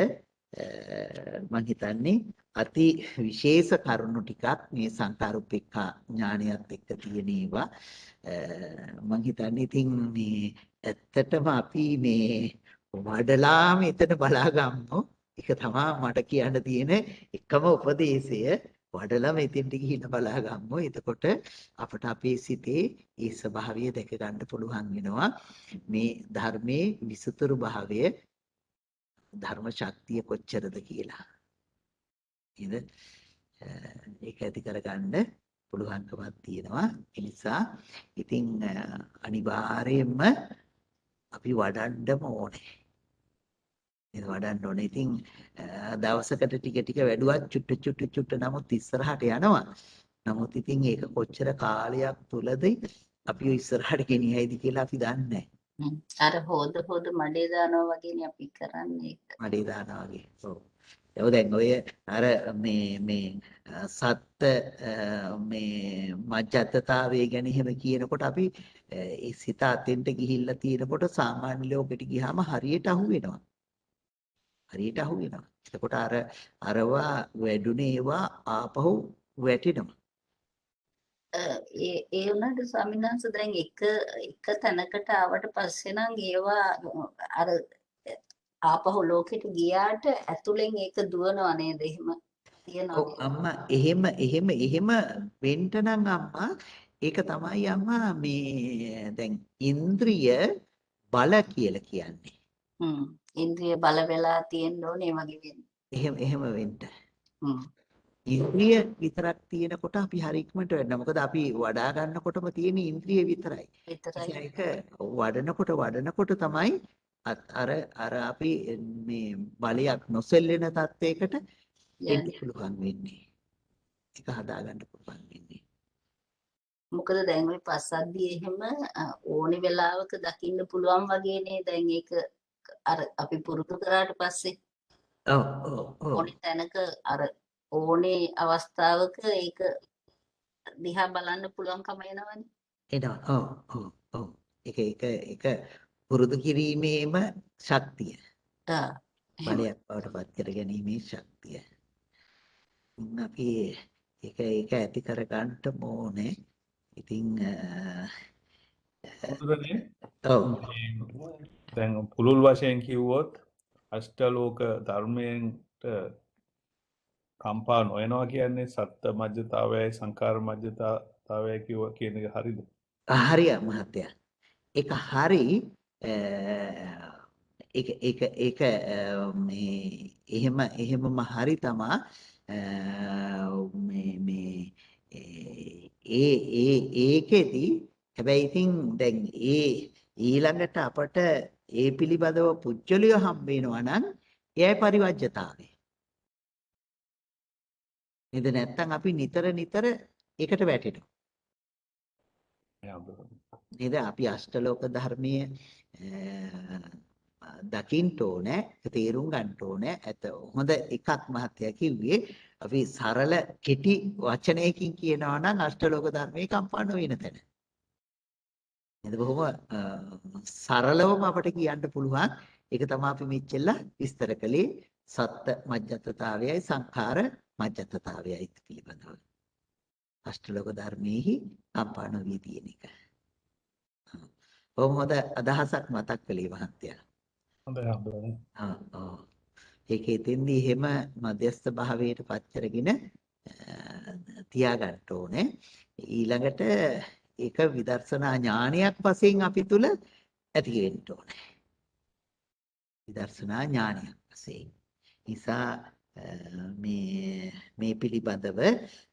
Speaker 1: මං හිතන්නේ අති විශේෂ කරුණු ටිකක් මේ සංකාරුප්පේක්ඛා ඥානියත් එක්ක තියෙන ඒවා. මං හිතන්නේ ඉතින් මේ ඇත්තටම අපි මේ වඩලා මෙතන බලාගන්නෝ. ඒක තමයි මට කියන්න තියෙන එකම උපදේශය. වඩලා මෙතෙන්ට ගිහින් බලාගන්නෝ. එතකොට අපට අපේ සිතේ ඒ ස්වභාවය දැක ගන්න පුළුවන් වෙනවා. මේ ධර්මයේ විසුතුරු භාවය ධර්ම ශක්තිය කොච්චරද කියලා. නේද? ඒක ඇති කරගන්න පුළුවන්කමක් තියෙනවා. ඒ නිසා ඉතින් අනිවාර්යයෙන්ම අපි වඩන්නම ඕනේ. ඒක වඩන්න ඕනේ. ඉතින් දවසකට ටික ටික වැඩුවත් චුට්ට නමුත් ඉස්සරහට යනවා. නමුත් ඉතින් ඒක කොච්චර කාලයක් තුලද අපි ඉස්සරහට ගෙනියයිද කියලා අපි දන්නේ නැහැ.
Speaker 4: අර හොද මඩේ දානවා වගේනේ අපි කරන්නේ ඒක.
Speaker 1: මඩේ දානවා වගේ. ඔව්. ඒක දැන් ඔය අර මේ සත්ත්‍ය මේ මජ්ජත්තතාවය ගැන එහෙම කියනකොට අපි ඒ සිත අතෙන්ට ගිහිල්ලා තියෙනකොට සාමාන්‍ය ලෝකෙට ගියාම හරියට අහු වෙනවා. හරියට අහු වෙනවා. එතකොට අරවා වැඩුණේ ඒවා ආපහු වැටෙනවා.
Speaker 4: ඒ වුණාට ස්වාමීන් වහන්සේ දැන් එක තැනකට ආවට පස්සේ නම් ඒවා අර ආපහු ලෝකෙට ගියාට ඇතුලෙන් ඒක දුවනවා නේද? එහෙම තියනවා
Speaker 1: ඔව් අම්මා එහෙම වෙන්න නම් අම්මා ඒක තමයි අම්මා මේ දැන් ඉන්ද්‍රිය බල කියලා කියන්නේ.
Speaker 4: ඉන්ද්‍රිය බල වෙලා තියෙන්න ඕනේ වගේ වෙන්න.
Speaker 1: එහෙම වෙන්න.
Speaker 4: හ්ම්.
Speaker 1: ඉන්ද්‍රිය විතරක් තියෙනකොට අපි හරි ඉක්මනට වෙනවා. මොකද අපි වඩා ගන්නකොටම තියෙන ඉන්ද්‍රිය විතරයි.
Speaker 4: විතරයි.
Speaker 1: ඒක වඩනකොට තමයි අර අපි මේ බලයක් නොසෙල්ලෙන තත්වයකට එන්න පුළුවන් වෙන්නේ. ඒක හදා ගන්න පුළුවන් වෙන්නේ.
Speaker 4: මොකද දැන් ওই පස්සද්ධිය එහෙම ඕනි වෙලාවක දකින්න පුළුවන් වගේනේ. දැන් ඒක අර අපි පුරුදු කරාට පස්සේ
Speaker 1: ඔව්.
Speaker 4: ඕනි තැනක අර ඕනේ අවස්ථාවක ඒක දිහා බලන්න පුළුවන්කම එනවනේ.
Speaker 1: එනවා. ඔව්. ඒක පුරුදු කිරීමේම ශක්තිය. බලයක් බවට පත් කර ගැනීමේ ශක්තිය. අපි ඒක ඇති කර ගන්න ඕනේ. ඉතින් ඔව්.
Speaker 5: දැන් පුළුල් වශයෙන් කිව්වොත් අෂ්ටලෝක ධර්මයෙන්ට කම්පා නොයනවා කියන්නේ සත්ත්‍ය මජ්ජතාවයයි සංකාර මජ්ජතාවයයි කියන එක හරිද?
Speaker 1: හරිය මහත්තයා. ඒක හරි ඒක මේ එහෙමම හරි තමා මේ ඒකෙදි හැබැයි ඉතින් දැන් ඊළඟට අපට ඒ පිළිබඳව පුජ්‍යලිය හම්බ වෙනවා නම් එයයි පරිවර්ජ්‍යතාවය. නේද? නැත්තම් අපි නිතර ඒකට වැටෙනවා. නේද? අපි අෂ්ටලෝක ධර්මයේ දකින්න ඕනේ, තේරුම් ගන්න ඕනේ. හොඳ එකක් මහත්තයා කිව්වේ අපි සරල කෙටි වචනයකින් කියනවා නම් අෂ්ටලෝක ධර්මයේ කම්පා නොවන තැන. නේද? බොහොම සරලවම අපිට කියන්න පුළුවන්. ඒක තමයි අපි මෙච්චර විස්තර කළේ සත්ත්‍ය මජ්ජත්තතාවයයි සංඛාර මජ්ජත්තතාවයයි පිළිබඳව. අෂ්ටලෝක ධර්මයේහි කම්පා නොවී තියෙන එක. බොහොම හොඳ අදහසක් මතක් කළේ මහත්තයා.
Speaker 5: හොඳයි.
Speaker 1: ඒකේ තෙන්දී එහෙම මධ්‍යස්ථ භාවයට පත් කරගෙන තියාගන්න ඕනේ. ඊළඟට ඒක විදර්ශනා ඥානයක් වශයෙන් අපි තුල ඇති වෙන්න ඕනේ. විදර්ශනා ඥානයක් වශයෙන්. නිසා මේ පිළිබඳව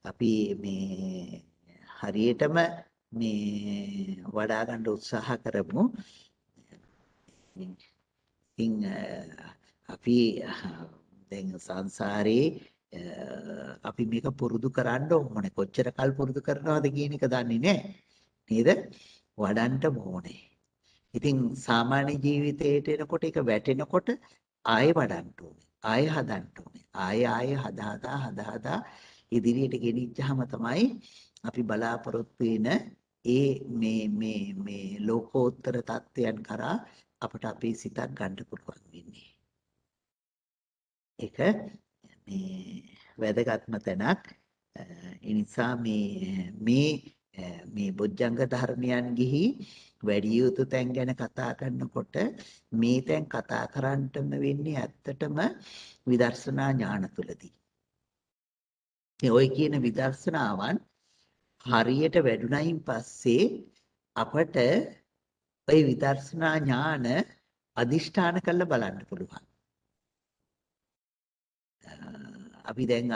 Speaker 1: අපි මේ හරියටම මේ වඩා ගන්න උත්සාහ කරමු. ඉතින් අපි දැන් සංසාරේ අපි මේක පුරුදු කරන්න ඕනේ. කොච්චර කල් පුරුදු කරනවද කියන එක දන්නේ නැහැ. නේද? වඩන්න ඕනේ. ඉතින් සාමාන්‍ය ජීවිතයට එනකොට ඒක වැටෙනකොට ආයෙ වඩන්න ඕනේ. ආයෙ හදන්න ඕනේ. ආයෙ හදා ඉදිරියට ගෙනිච්චාම තමයි අපි බලාපොරොත්තු වෙන ඒ මේ ලෝකෝත්තර தත්වයන් කරා අපට අපේ සිතක් ගන්න පුළුවන් වෙන්නේ. ඒක මේ වැදගත්ම තැනක්. ඒ නිසා මේ බොජ්ජංග ධර්මයන් ගිහි වැඩි යුතු තැන් ගැන කතා කරනකොට මේ තැන් කතා කරන්නම වෙන්නේ ඇත්තටම විදර්ශනා ඥාන තුලදී. ඔය කියන විදර්ශනාවන් හරියට වැඩුණයින් පස්සේ අපට ওই විදර්ශනා ඥාන අදිෂ්ඨාන කරලා බලන්න පුළුවන්. අපි දැන්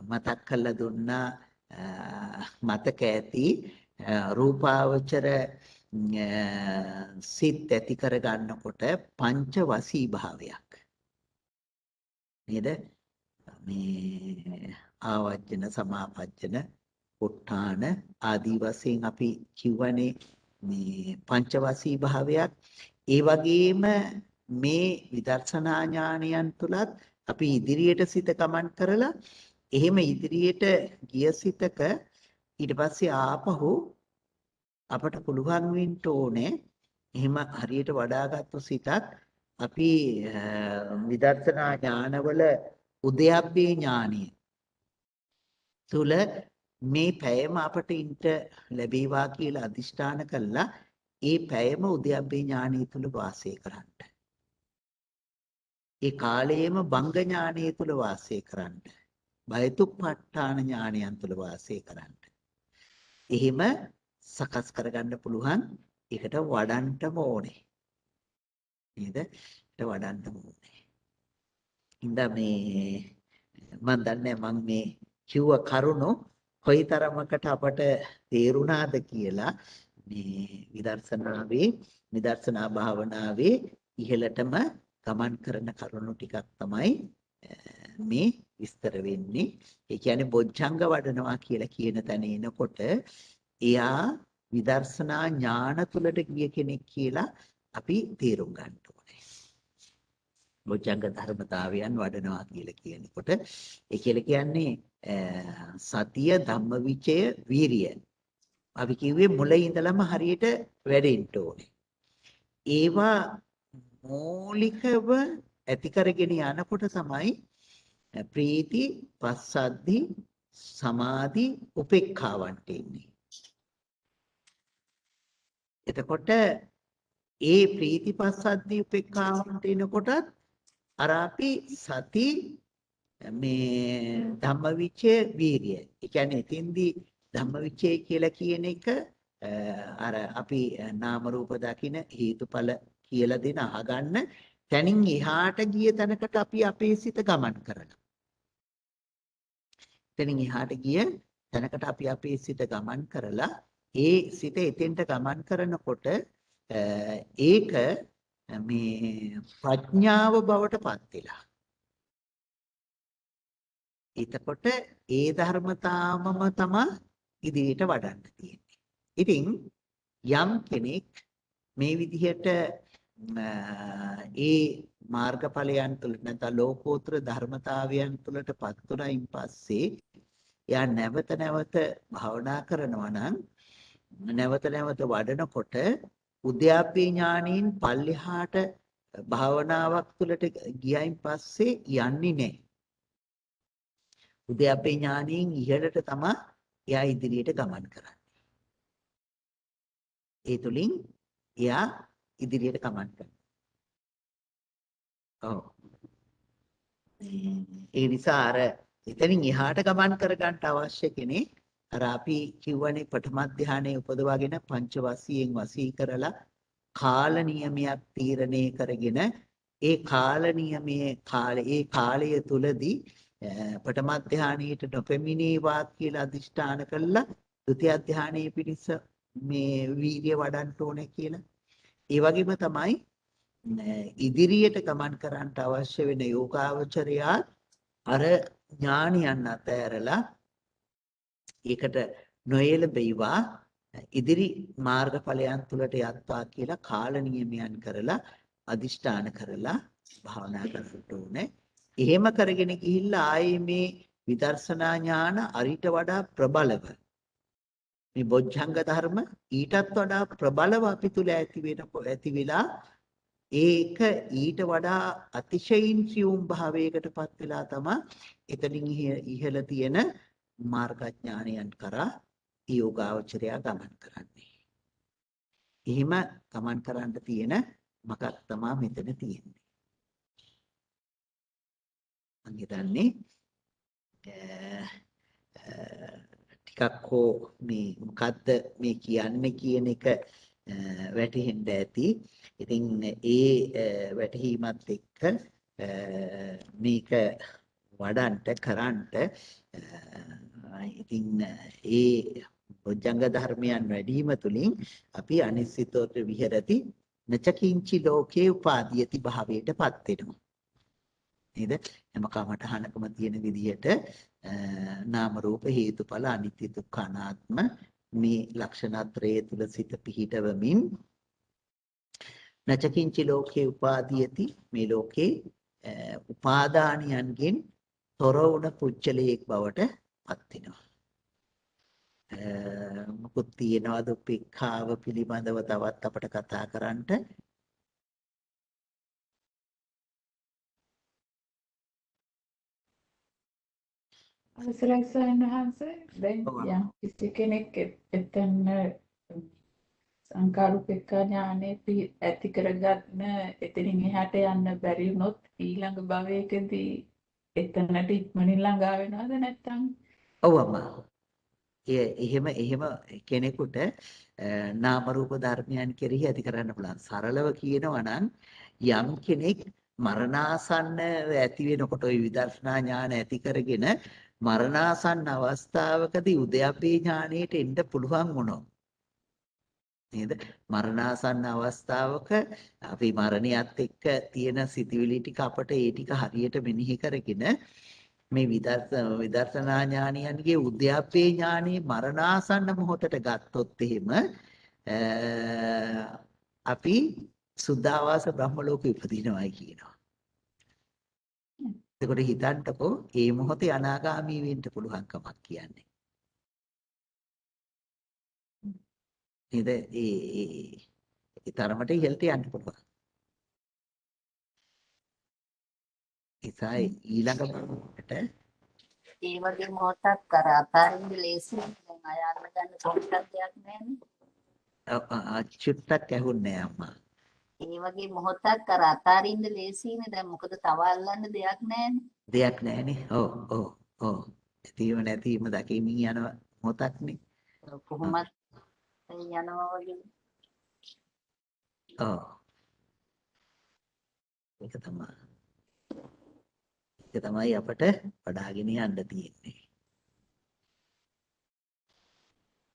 Speaker 1: මතක් කරලා දුන්නා මතක ඇති රූපාවචර සිත් ඇති කර ගන්නකොට පංච වසී භාවයක් නේද? මේ ආවජන සමාපජන උත්ථාන ආදී වශයෙන් අපි කියවනේ මේ පංච වසී භාවයක්. ඒ වගේම මේ විදර්ශනා ඥානයන් තුලත් අපි ඉදිරියට සිත ගමන් කරලා එහෙම ඉදිරියට ගිය සිතක ඊට පස්සේ ආපහු අපට පුළුවන් වෙන්න ඕනේ එහෙම හරියට වඩාගත්තු සිතක් අපි විදර්ශනා ඥානවල උද්‍යප්පේ ඥානිය තුල මේ පැයම අපට ඉන්න ලැබේවා කියලා අදිෂ්ඨාන කළා. ඒ පැයම උද්‍යප්පේ ඥානිය තුල වාසය කරන්න. ඒ කාලයේම බංග ඥානිය තුල වාසය කරන්න. බයතුප්පඨාන ඥානයන් තුල වාසය කරන්න. එහෙම සකස් කරගන්න පුළුවන්. ඒකට වඩන්නම ඕනේ. නේද? ඒකට වඩන්නම ඕනේ. ඉඳ මම දන්නේ මම මේ කිව්ව කරුණු කොයිතරමකට අපට තේරුණාද කියලා මේ විදර්ශනා භාවනාවේ ඉහළටම ගමන් කරන කරුණු ටිකක් තමයි මේ විස්තර වෙන්නේ. ඒ කියන්නේ බොජ්ජංග වඩනවා කියලා කියන තැන එනකොට එයා විදර්ශනා ඥාන තුලට ගිය කෙනෙක් කියලා අපි තේරුම් ගන්න ඕනේ. බොජ්ජංග ධර්මතාවයන් වඩනවා කියලා කියනකොට ඒ කියලා කියන්නේ සතිය ධම්මවිචය වීරිය. අපි කිව්වේ මුල ඉඳලම හරියට වැඩෙන්න ඕනේ. ඒවා මූලිකව ඇති කරගෙන යනකොට තමයි ප්‍රීති, පස්සද්ධි, සමාධි, උපේක්ඛාවන්ට එන්නේ. එතකොට ඒ ප්‍රීති, පස්සද්ධි, උපේක්ඛාවන්ට එනකොටත් අර අපි සති මේ ධම්මවිචය වීරිය. ඒ කියන්නේ එතෙන්දී ධම්මවිචය කියලා කියන එක අර අපි නාම රූප දකින හේතුඵල කියලා දෙන අහගන්න තැනින් එහාට ගිය තැනකට අපි අපේ සිත ගමන් කරනවා. තැනින් එහාට ගිය තැනකට අපි අපේ සිත ගමන් කරලා ඒ සිත එතෙන්ට ගමන් කරනකොට ඒක මේ ප්‍රඥාව බවට පත් වෙලා. එතකොට ඒ ධර්මතාවම තමයි ඉදිරියට වඩන්න තියෙන්නේ. ඉතින් යම් කෙනෙක් මේ විදිහට ඒ මාර්ගඵලයන් තුළ නැත්නම් ලෝකෝත්තර ධර්මතාවයන් තුළටපත් වුණයින් පස්සේ එයා නැවත නැවත භවනා කරනවා නම් නැවත නැවත වඩනකොට උද්‍යාප්පේ ඥානීන් පල්ලෙහාට භාවනාවක් තුළට ගියයින් පස්සේ යන්නේ නැහැ. උද්‍යාප්පේ ඥානීන් ඉහළට තමයි එයා ඉදිරියට ගමන් කරන්නේ. ඒ තුලින් එයා ඉදිරියට ගමන් කරනවා. ඔව්. ඒ නිසා අර එතනින් එහාට ගමන් කරගන්න අවශ්‍ය කෙනෙක් අර අපි කිව්වනේ ප්‍රථම ධානයේ උපදවාගෙන පංච වසීයෙන් වසී කරලා කාල නියමයක් තීරණය කරගෙන ඒ කාල නියමයේ ඒ කාලය තුලදී ප්‍රථම ධානයේට නොපෙමිනේවා කියලා අදිෂ්ඨාන කළා ဒုတိ ය ධානයේ පිණිස මේ වීර්ය වඩන්න ඕනේ කියලා. ඒ වගේම තමයි ඉදිරියට ගමන් කරන්න අවශ්‍ය වෙන යෝගාවචරයා අර ඥානියන් අතෑරලා ඒකට නොයෙලබෙයිවා ඉදිරි මාර්ගඵලයන් තුලට යත්වා කියලා කාල නියමයන් කරලා අදිෂ්ඨාන කරලා භාවනා කරන්න ඕනේ. එහෙම කරගෙන ගිහිල්ලා ආයේ මේ විදර්ශනා ඥාන අරිට වඩා ප්‍රබලව මේ බොජ්ජංග ධර්ම ඊටත් වඩා ප්‍රබලව අපි තුල ඇති වෙලා ඒක ඊට වඩා අතිශයින් සියුම් භාවයකටපත් වෙලා තමයි එතනින් ඉහළ තියෙන මාර්ගඥානයන් කරා යෝගාවචරය ගමන් කරන්නේ. එහෙම ගමන් කරන්න තියෙන මකක් තමයි මෙතන තියෙන්නේ. මම හිතන්නේ ටිකක් හෝ මේ මොකද්ද මේ කියන්නේ කියන එක වැටහෙන්න ඇති. ඉතින් ඒ වැටහීමත් එක්ක මේක වඩන්ට කරන්ට ඉතින් ඒ බොජ්ජංග ධර්මයන් වැඩිම තුලින් අපි අනිසිතෝත් විහෙරති නචකින්චි ලෝකේ උපාදීයති භාවයටපත් වෙනවා. නේද? එම කමඨහනකම තියෙන විදිහට නාම රූප හේතුඵල අනිත්‍ය දුක්ඛ අනාත්ම මේ ලක්ෂණත්‍රයේ තුල සිත පිහිටවමින් නචකින්චි ලෝකේ උපාදීයති මේ ලෝකේ උපාදානියන්ගෙන් තොර වුණ පුච්චලයක් බවට පත් වෙනවා. මොකුත් තියනවාද උපේක්ඛාව පිළිබඳව තවත් අපට කතා කරන්නට?
Speaker 3: අවසරයි ස්වාමීන් වහන්සේ. දැන් යම් කිසි කෙනෙක් එතන සංකාරුපේක්ඛා ඥානෙ ඇති කරගන්න එතනින් එහාට යන්න බැරි වුණොත් ඊළඟ භවයකදී එතනට ඉක්මනින් ළඟා වෙනවද නැත්නම්?
Speaker 1: ඔව් අම්මා. එහෙම කෙනෙකුට නාම රූප ධර්මයන් කෙරෙහි ඇති කරන්න පුළුවන්. සරලව කියනවා නම් යම් කෙනෙක් මරණාසන්න ඇති වෙනකොට ওই විදර්ශනා ඥාන ඇති කරගෙන මරණාසන්න අවස්ථාවකදී උද්‍යප්පේ ඥානෙට එන්න පුළුවන් වුණොත් නේද? මරණාසන්න අවස්ථාවක අපි මරණයත් එක්ක තියෙන සිතිවිලි ටික අපට ඒ ටික හරියට මෙනෙහි කරගෙන මේ විදර්ශනා ඥානියන්ගේ උද්‍යප්පේ ඥානෙ මරණාසන්න මොහොතට ගත්තොත් එහෙම අපි සුද්ධාවාස බ්‍රහ්ම ලෝකෙ උපදිනවායි කියනවා. එතකොට හිතන්නකෝ මේ මොහොතේ අනාගාමී වෙන්න පුළුවන්කමක් කියන්නේ. නේද? ඒ තරමට ඉහළට යන්න පුළුවන්. ඒසයි ඊළඟ මොහොතට
Speaker 4: ඒ වගේ මොහොතක් කර අතාරින්න ලේසි දැන් අයන්න ගන්න පොඩ්ඩක් දෙයක් නැහැ
Speaker 1: චුට්ටක් ඇහුන්නේ අම්මා.
Speaker 4: ඒ වගේ මොහොතක් කර අතාරින්න ලේසිනේ දැන් මොකද තව අල්ලන්න දෙයක් නැහැනේ.
Speaker 1: දෙයක් නැහැනේ. ඔව්. ඇතිව නැතිවම දකිමින් යන මොහොතක්නේ.
Speaker 4: කොහොමත් යනවා වගේ.
Speaker 1: ඔව්. ඒක තමයි අපට වඩාගෙන යන්න තියෙන්නේ.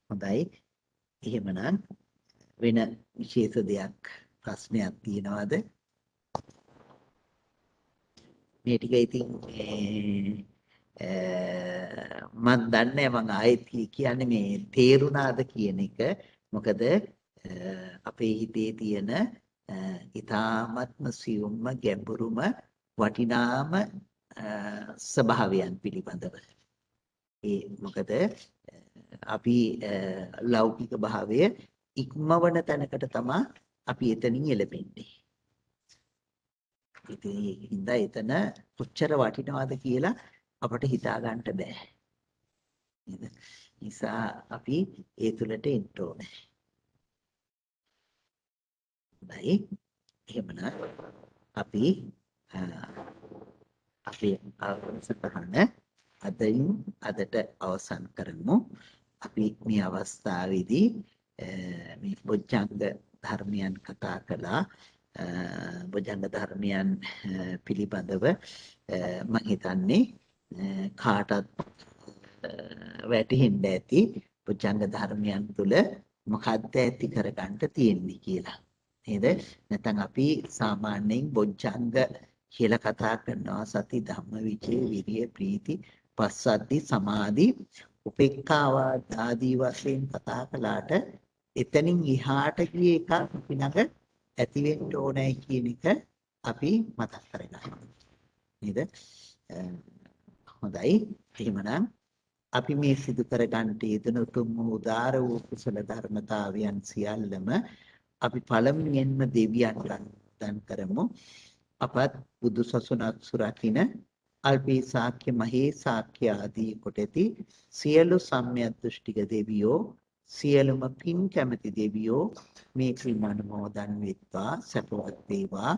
Speaker 1: හොඳයි. එහෙමනම් වෙන විශේෂ දෙයක් ප්‍රශ්නයක් තියෙනවද? මේ ටික ඉතින් මම දන්නේ මම ආයෙත් කියන්නේ මේ තේරුණාද කියන එක. මොකද අපේ හිතේ තියෙන ඊ타ත්ම සියුම්ම ගැඹුරුම වටිනාම ස්වභාවයන් පිළිබඳව. මොකද අපි ලෞකික භාවය ඉක්මවන තැනකට තමයි අපි එතනින් එළඹෙන්නේ. ඉතින් එතන කොච්චර වටිනවද කියලා අපට හිතා ගන්න බෑ. නේද? නිසා අපි ඒ තුලට එන්න ඕනේ. හොඳයි. එහෙමනම් අපි අපේ අවසන් අදට අවසන් කරමු. අපි මේ අවස්ථාවේදී මේ බොජ්ජංග ධර්මයන් කතා කළා. බොජ්ජංග ධර්මයන් පිළිබඳව මම හිතන්නේ කාටත් වැටහෙන්න ඇති බොජ්ජංග ධර්මයන් තුළ මොකද්ද ඇති කරගන්න තියෙන්නේ කියලා. නේද? නැත්නම් අපි සාමාන්‍යයෙන් බොජ්ජංග කියලා කතා කරනවා. සති ධම්ම විචේ විරිය ප්‍රීති පස්සද්ධි සමාධි උපේක්ඛාව ආදී වශයෙන් කතා කළාට එතනින් එහාට ගිය එක අපි ළඟ ඇති වෙන්න ඕනේ කියන එක අපි මතක් කරගන්නවා. නේද? හොඳයි. එහෙමනම් අපි මේ සිදු කර ගන්නට යෙදෙන උතුම් උදාර වූ කුසල ධර්මතාවයන් සියල්ලම අපි පළමුවෙන්ම දෙවියන් ගන්න කරමු. අපත් බුදු සසුනක් සුරකින්න අල්පී ශාක්‍ය මහේ ශාක්‍ය ආදී කොට ඇති සියලු සම්‍යක් දෘෂ්ටික දෙවියෝ සියලුම පින් කැමැති දෙවියෝ මේ පින් අනුමෝදන් වෙත්වා සපවත් වේවා.